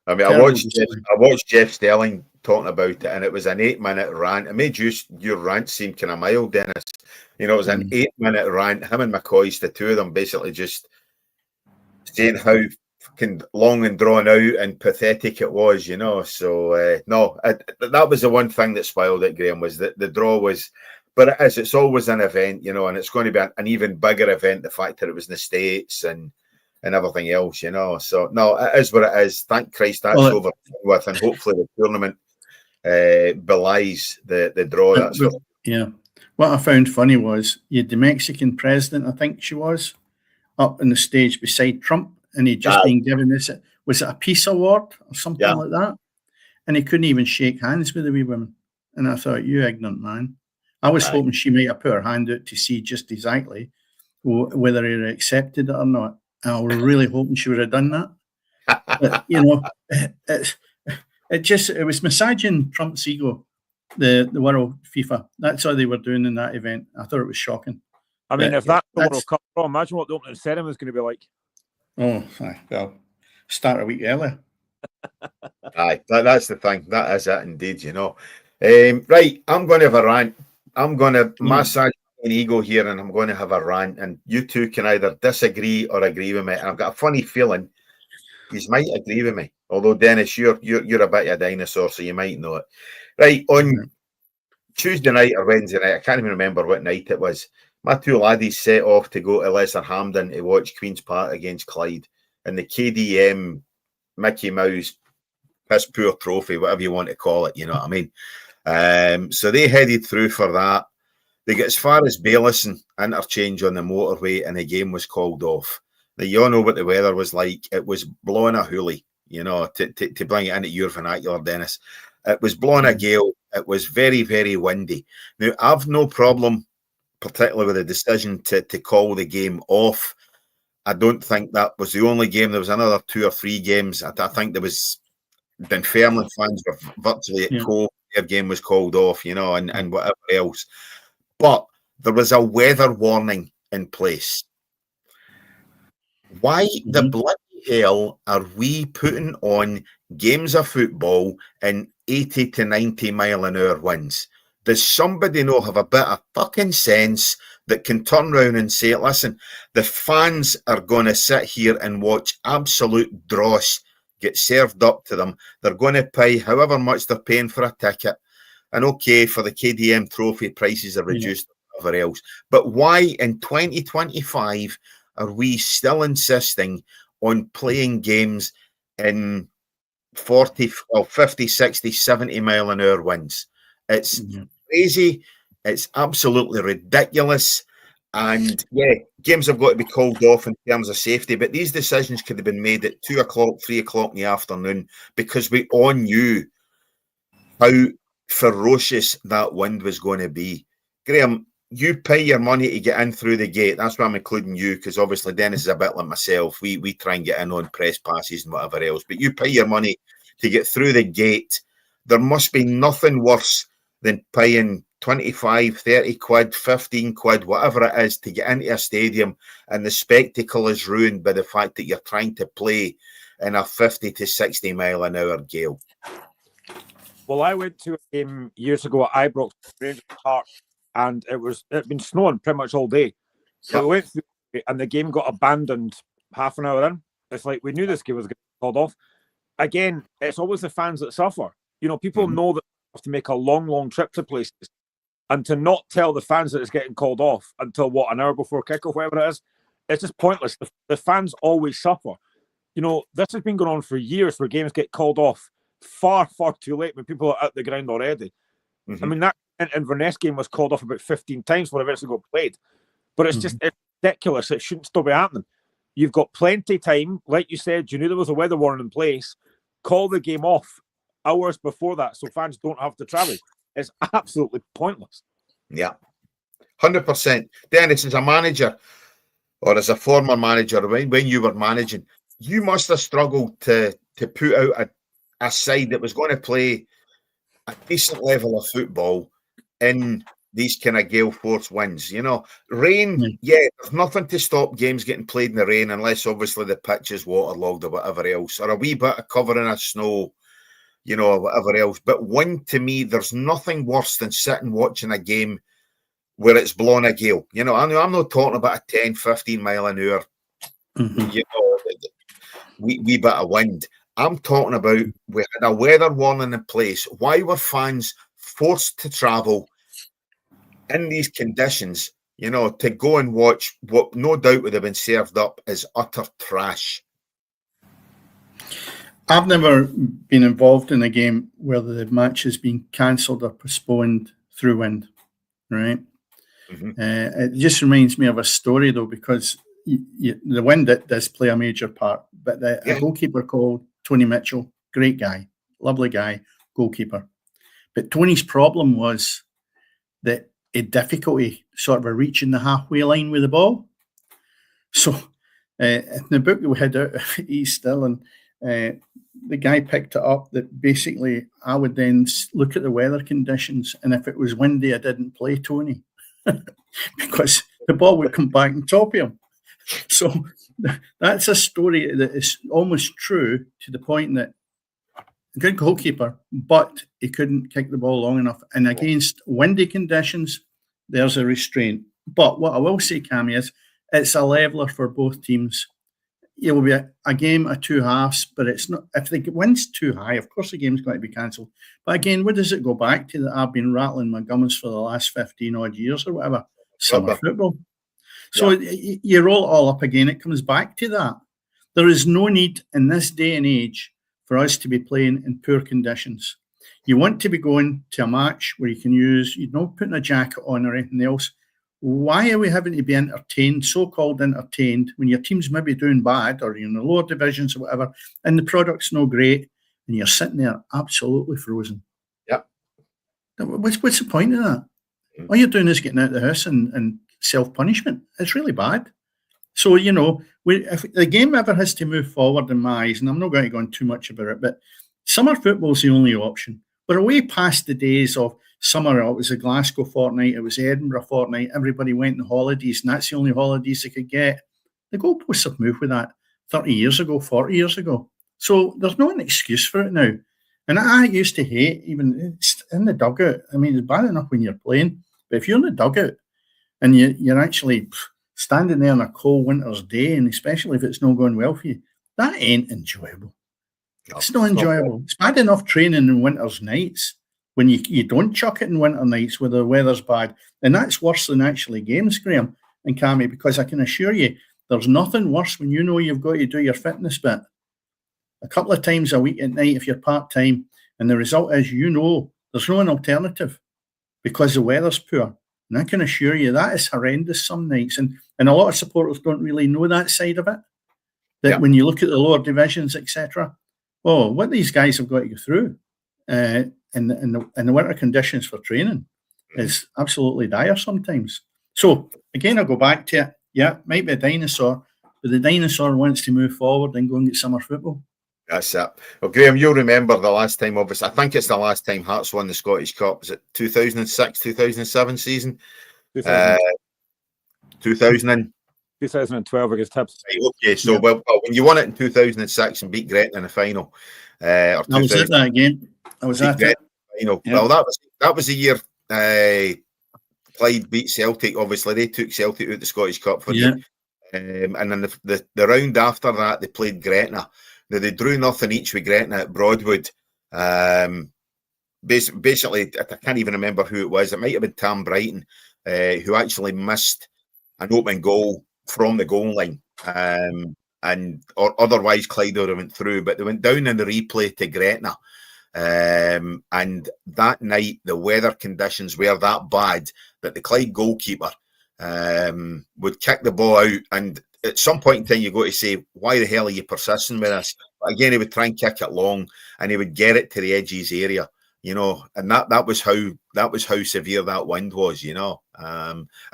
I mean, I watched Jeff Stelling talking about it, and it was an 8-minute rant. It made your rant seem kind of mild, Dennis. You know, it was an 8-minute rant. Him and McCoy's, the two of them, basically just saying how fucking long and drawn out and pathetic it was. You know, so that was the one thing that spoiled it, Graham, was that the draw was. But it's always an event, you know, and it's going to be an even bigger event. The fact that it was in the States and everything else, you know. So no, it is what it is. Thank Christ that's over with, and hopefully the tournament belies the draw. What I found funny was you had the Mexican president, I think she was, up on the stage beside Trump, and he'd just been given this. Was it a peace award or something like that? And he couldn't even shake hands with the wee women. And I thought, you ignorant man. I was hoping she might have put her hand out to see just exactly whether he accepted it or not. And I was really hoping she would have done that. But, you know, it was massaging Trump's ego, the World FIFA. That's how they were doing in that event. I thought it was shocking. I mean, if that's the World Cup, imagine what the opening ceremony is going to be like. Oh, well, start a week earlier. Aye, that's the thing. That is it indeed, you know. Right, I'm going to have a rant. I'm going to massage an ego here, and I'm going to have a rant. And you two can either disagree or agree with me. And I've got a funny feeling you might agree with me. Although Dennis, you're a bit of a dinosaur, so you might know it. Right, on Tuesday night or Wednesday night, I can't even remember what night it was. My two laddies set off to go to Lesser Hampden to watch Queen's Park against Clyde, and the KDM Mickey Mouse piss poor trophy, whatever you want to call it, you know what I mean? So they headed through for that. They got as far as Bailison interchange on the motorway, and the game was called off. Now, you all know what the weather was like. It was blowing a hoolie, you know, to bring it into your vernacular, Dennis. It was blowing a gale. It was very, very windy. Now, I've no problem, particularly with the decision to call the game off. I don't think that was the only game. There was another 2 or 3 games. I think there was Dunfermline fans were virtually at Cove. Their game was called off, you know, and whatever else. But there was a weather warning in place. Why the bloody hell are we putting on games of football in 80 to 90 mile an hour winds? Does somebody have a bit of fucking sense that can turn around and say, listen, the fans are going to sit here and watch absolute dross get served up to them. They're going to pay however much they're paying for a ticket. And okay, for the KDM trophy, prices are reduced, whatever else. But why in 2025 are we still insisting on playing games in 40, 50, 60, 70 mile an hour winds? It's crazy. It's absolutely ridiculous. And yeah, games have got to be called off in terms of safety, but these decisions could have been made at 2 o'clock, 3 o'clock in the afternoon, because we all knew how ferocious that wind was going to be. Graham, you pay your money to get in through the gate. That's why I'm including you, because obviously Dennis is a bit like myself. We try and get in on press passes and whatever else, but you pay your money to get through the gate. There must be nothing worse than paying 25, 30 quid, 15 quid, whatever it is, to get into a stadium, and the spectacle is ruined by the fact that you're trying to play in a 50 to 60 mile an hour gale. Well, I went to a game years ago at Ibrox Rangers Park, and it'd been snowing pretty much all day. So we went through it, and the game got abandoned half an hour in. It's like we knew this game was getting called off. Again, it's always the fans that suffer. You know, people know that they have to make a long, long trip to places, and to not tell the fans that it's getting called off until an hour before kickoff, whatever it is, it's just pointless. The fans always suffer. You know, this has been going on for years, where games get called off far, far too late when people are at the ground already. I mean, that Inverness game was called off about 15 times before it eventually got played. But it's just it's ridiculous. It shouldn't still be happening. You've got plenty of time. Like you said, you knew there was a weather warning in place. Call the game off hours before that so fans don't have to travel. It's absolutely pointless. Yeah, 100%. Dennis, as a manager or as a former manager, when you were managing, you must have struggled to put out a side that was going to play a decent level of football in these kind of gale force winds. You know, rain, there's nothing to stop games getting played in the rain unless obviously the pitch is waterlogged or whatever else, or a wee bit of covering of snow, you know, or whatever else. But wind, to me, there's nothing worse than sitting watching a game where it's blowing a gale. You know, I'm not talking about a 10, 15 mile an hour, you know, wee bit of wind. I'm talking about we had a weather warning in place. Why were fans forced to travel in these conditions, you know, to go and watch what no doubt would have been served up as utter trash? I've never been involved in a game where the match has been cancelled or postponed through wind, right? It just reminds me of a story, though, because the wind does play a major part. But a goalkeeper called Tony Mitchell, great guy, lovely guy, goalkeeper. But Tony's problem was that he had difficulty sort of reaching the halfway line with the ball. So in the book we had out East Still, and the guy picked it up that basically I would then look at the weather conditions, and if it was windy, I didn't play Tony because the ball would come back and top him. So that's a story that is almost true, to the point that a good goalkeeper, but he couldn't kick the ball long enough. And against windy conditions, there's a restraint. But what I will say, Cammy, is it's a leveler for both teams. It will be a game of two halves, but it's not. If the wind's too high, of course the game's going to be cancelled. But again, what does it go back to that I've been rattling my gums for the last 15 odd years or whatever? Summer football. So you roll it all up again. It comes back to that. There is no need in this day and age for us to be playing in poor conditions. You want to be going to a match where you can use, putting a jacket on or anything else. Why are we having to be entertained, so-called entertained, when your team's maybe doing bad or you're in the lower divisions or whatever, and the product's no great, and you're sitting there absolutely frozen? Yep. What's the point of that? All you're doing is getting out of the house and self-punishment. It's really bad. So, if the game ever has to move forward in my eyes, and I'm not going to go on too much about it, but summer football is the only option. We're way past the days of summer. It was a Glasgow fortnight, it was the Edinburgh fortnight, everybody went on holidays, and that's the only holidays they could get. The goalposts have moved with that 30 years ago, 40 years ago. So there's not an excuse for it now. And I used to hate, even in the dugout, I mean, it's bad enough when you're playing, but if you're in the dugout and you're actually standing there on a cold winter's day, and especially if it's not going well for you, that ain't enjoyable. It's not enjoyable. It's bad enough training in winter's nights when you don't chuck it in winter nights where the weather's bad. And that's worse than actually games, Graham and Cammy, because I can assure you there's nothing worse when you've got to do your fitness bit a couple of times a week at night if you're part-time, and the result is there's no an alternative because the weather's poor. And I can assure you that is horrendous some nights. And a lot of supporters don't really know that side of it. That when you look at the lower divisions, etc., what these guys have got to go through in the winter conditions for training is absolutely dire sometimes. So, again, I'll go back to it. Yeah, might be a dinosaur, but the dinosaur wants to move forward and go and get summer football. That's it. Well, Graham, you'll remember the last time, obviously, I think it's the last time Hearts won the Scottish Cup. Was it 2006, 2007 season? 2012 against Hibs. Right, okay, so well, when you won it in 2006 and beat Gretna in the final. I was at that game. I was at it. Well, that was the year Clyde beat Celtic. Obviously, they took Celtic out of the Scottish Cup for you. And then the round after that, they played Gretna. Now, they drew nothing each with Gretna at Broadwood. Basically, I can't even remember who it was. It might have been Tam Brighton, who actually missed an open goal from the goal line. Or otherwise, Clyde would have went through. But they went down in the replay to Gretna. And that night, the weather conditions were that bad that the Clyde goalkeeper would kick the ball out, and at some point in time you got to say, why the hell are you persisting with this? But again, he would try and kick it long, and he would get it to the edge of his area, and that was how severe that wind was, and I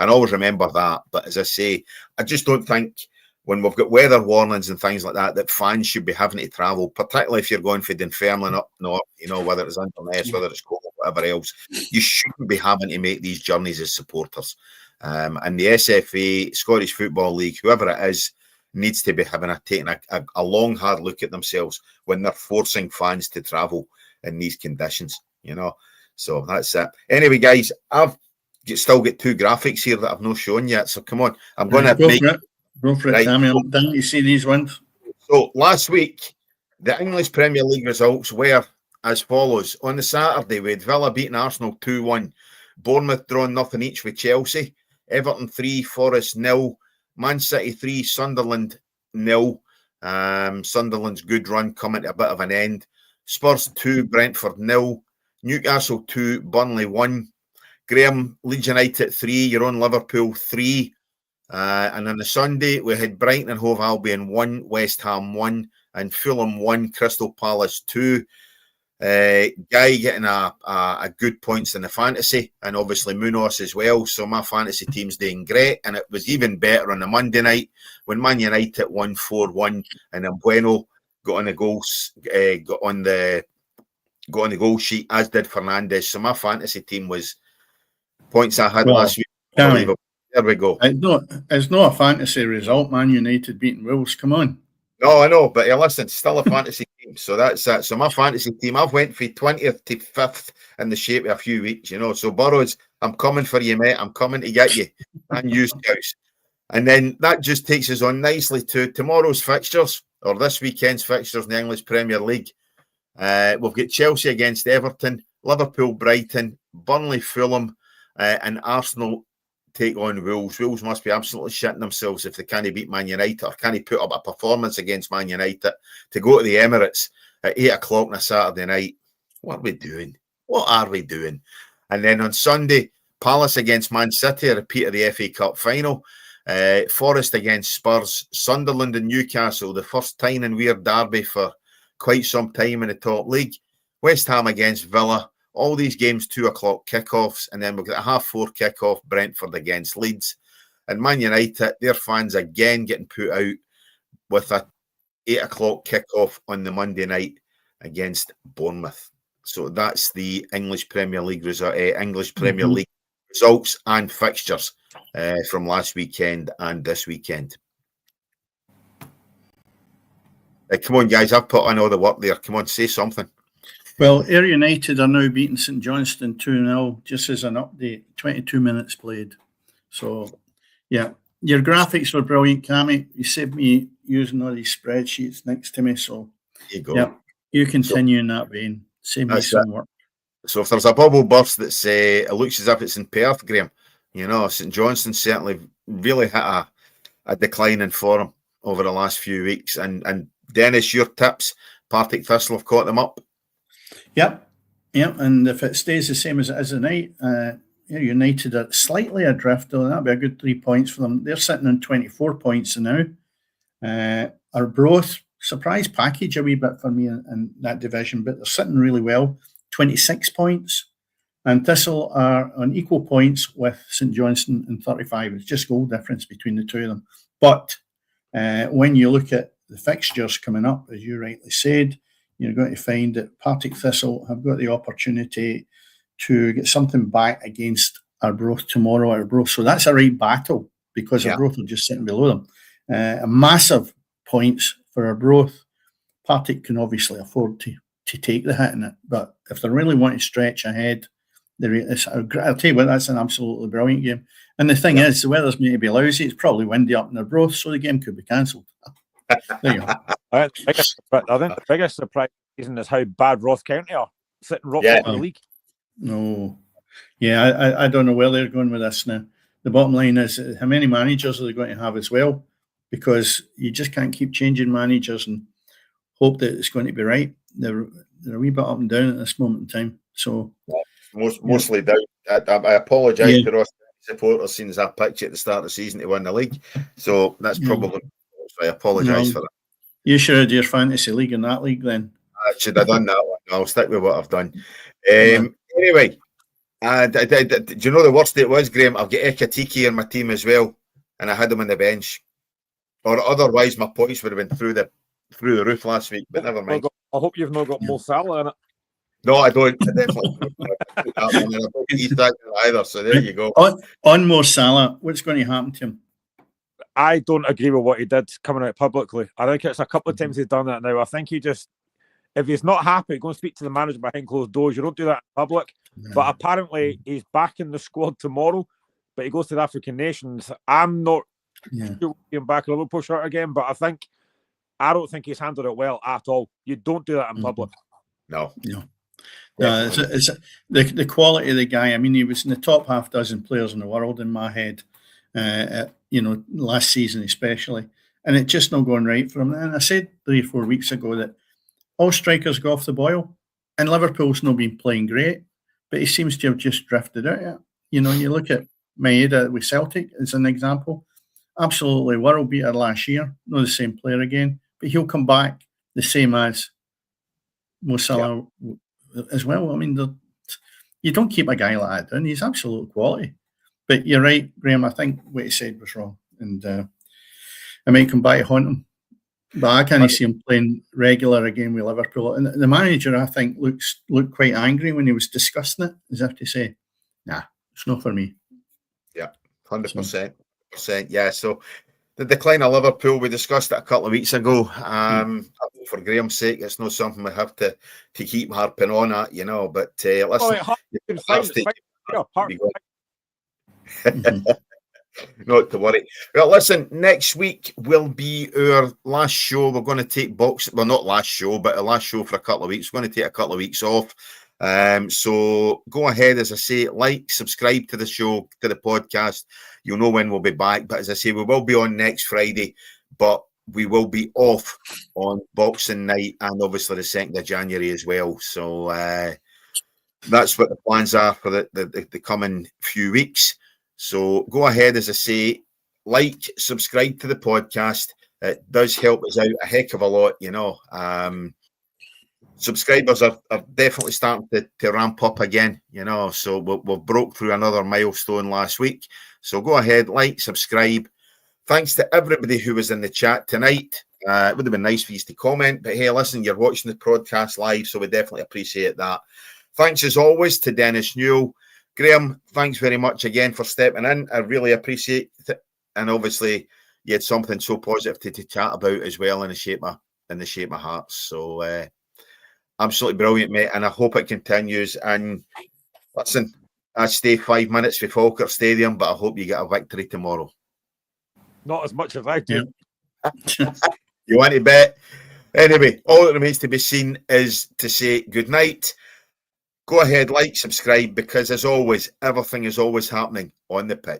always remember that. But as I say, I just don't think when we've got weather warnings and things like that fans should be having to travel, particularly if you're going for Dunfermline up north, whether it's Inverness, whether it's Cork, whatever else. You shouldn't be having to make these journeys as supporters. And the SFA, Scottish Football League, whoever it is, needs to be taking a long, hard look at themselves when they're forcing fans to travel in these conditions, So that's it. Anyway, guys, I've still got two graphics here that I've not shown yet. So come on, I'm going to Go for it, Cammy. I'm dying to see these ones. So last week, the English Premier League results were as follows. On the Saturday, we had Villa beating Arsenal 2-1. Bournemouth drawing nothing each with Chelsea. Everton 3, Forest 0. Man City 3, Sunderland 0. Sunderland's good run coming to a bit of an end. Spurs 2, Brentford 0. Newcastle 2, Burnley 1. Graham, Leeds United 3, your own Liverpool 3. And on the Sunday, we had Brighton and Hove Albion 1, West Ham 1, and Fulham 1, Crystal Palace 2. Guy getting a good points in the fantasy, and obviously Munoz as well. So my fantasy team's doing great, and it was even better on the Monday night when Man United won 4-1, and then Bueno got on the goals, got on the goal sheet, as did Fernandez. So my fantasy team was points I had last week. Unbelievable. There we go. It's not a fantasy result, Man United beating Wolves. Come on. No, I know, but listen, it's still a fantasy team. So that's it. So my fantasy team, I've went from 20th to 5th in the shape of a few weeks, So Burrows, I'm coming for you, mate. I'm coming to get you. And you, Scouse. And then that just takes us on nicely to tomorrow's fixtures, or this weekend's fixtures in the English Premier League. We've got Chelsea against Everton, Liverpool, Brighton, Burnley, Fulham, and Arsenal take on Wolves. Wolves must be absolutely shitting themselves if they can't beat Man United or can't put up a performance against Man United to go to the Emirates at 8 o'clock on a Saturday night. What are we doing? What are we doing? And then on Sunday, Palace against Man City, a repeat of the FA Cup final. Forest against Spurs, Sunderland and Newcastle, the first time in weird derby for quite some time in the top league. West Ham against Villa. All these games 2 o'clock kickoffs, and then we've got a 4:30 kickoff, Brentford against Leeds. And Man United, their fans again getting put out with a 8 o'clock kickoff on the Monday night against Bournemouth. So that's the English Premier League League results and fixtures from last weekend and this weekend. Come on, guys, I've put on all the work there. Come on, say something. Well, Ayr United are now beating St Johnstone 2-0, just as an update, 22 minutes played. So, yeah, your graphics were brilliant, Cammy. You saved me using all these spreadsheets next to me. So, there you go. Yeah, you continue in that vein. Save me some work. So if there's a bubble burst that's, it looks as if it's in Perth, Graham, St Johnstone certainly really hit a decline in form over the last few weeks. And Dennis, your tips, Partick Thistle have caught them up. Yep. And if it stays the same as it is tonight, United are slightly adrift, though. That'd be a good 3 points for them. They're sitting on 24 points now. Arbroath, surprise package a wee bit for me in that division, but they're sitting really well, 26 points. And Thistle are on equal points with St Johnstone and 35. It's just goal difference between the two of them. But when you look at the fixtures coming up, as you rightly said, you're going to find that Partick Thistle have got the opportunity to get something back against Arbroath tomorrow. So that's a right battle because Arbroath are just sitting below them. A massive points for Arbroath. Partick can obviously afford to take the hit in it, but if they really want to stretch ahead, I'll tell you what, that's an absolutely brilliant game. And the thing is, the weather's going to be lousy. It's probably windy up in Arbroath, so the game could be cancelled. There you go. I think the biggest surprise is how bad Ross County are, sitting right top of the league. No. Yeah, I don't know where they're going with this now. The bottom line is, how many managers are they going to have as well? Because you just can't keep changing managers and hope that it's going to be right. They're a wee bit up and down at this moment in time. So mostly down. I apologise to Ross supporters, seeing as I picked you at the start of the season to win the league. So that's probably. I apologise for that. You should have your fantasy league in that league then. I should have done that one. I'll stick with what I've done. Anyway, do you know the worst it was, Graham? I've got Ekatiki in my team as well, and I had him on the bench. Or otherwise, my points would have been through the roof last week. But never mind. I hope you've not got Mo Salah in it. No, I don't. I definitely don't. He's not either. So there you go. On Mo Salah, what's going to happen to him? I don't agree with what he did coming out publicly. I think it's a couple of times he's done that now. I think he just, if he's not happy, go and speak to the manager behind closed doors. You don't do that in public. No. But apparently he's back in the squad tomorrow, but he goes to the African nations. I'm not sure he'll be back in a Liverpool shirt again, but I don't think he's handled it well at all. You don't do that in public. No. It's the quality of the guy. I mean, he was in the top half dozen players in the world in my head. Last season especially, and it's just not going right for him. And I said 3 or 4 weeks ago that all strikers go off the boil, and Liverpool's not been playing great, but he seems to have just drifted out. You look at Maeda with Celtic as an example, absolutely world beater last year, not the same player again, but he'll come back the same as Mo Salah as well. I mean, you don't keep a guy like that down. He's absolute quality. But you're right, Graham. I think what he said was wrong, and I might come back to haunt him. But I can't see him playing regular again with Liverpool. And the manager, I think, looked quite angry when he was discussing it, as if to say, "Nah, it's not for me." Yeah, 100%. Yeah. So the decline of Liverpool, we discussed it a couple of weeks ago. For Graham's sake, it's not something we have to keep harping on at, you know. But listen, not to worry. Well, listen, next week will be our last show. We're going to take boxing. Well, not last show, but a last show for a couple of weeks. We're going to take a couple of weeks off. So go ahead, as I say, like, subscribe to the show, to the podcast. You'll know when we'll be back. But as I say, we will be on next Friday, but we will be off on Boxing Night and obviously the 2nd of January as well. So that's what the plans are for the coming few weeks. So go ahead, as I say, like, subscribe to the podcast. It does help us out a heck of a lot, you know. Subscribers are definitely starting to ramp up again, you know. So we've broke through another milestone last week. So go ahead, like, subscribe. Thanks to everybody who was in the chat tonight. It would have been nice for you to comment, but hey, listen, you're watching the broadcast live, so we definitely appreciate that. Thanks as always to Dennis Newell. Graham, thanks very much again for stepping in. I really appreciate it. And obviously, you had something so positive to chat about as well in the shape of hearts. So absolutely brilliant, mate. And I hope it continues. And listen, I stay 5 minutes for Falkirk Stadium, but I hope you get a victory tomorrow. Not as much as I do. Yeah. You want to bet? Anyway, all that remains to be seen is to say good night. Go ahead, like, subscribe, because as always, everything is always happening on the pitch.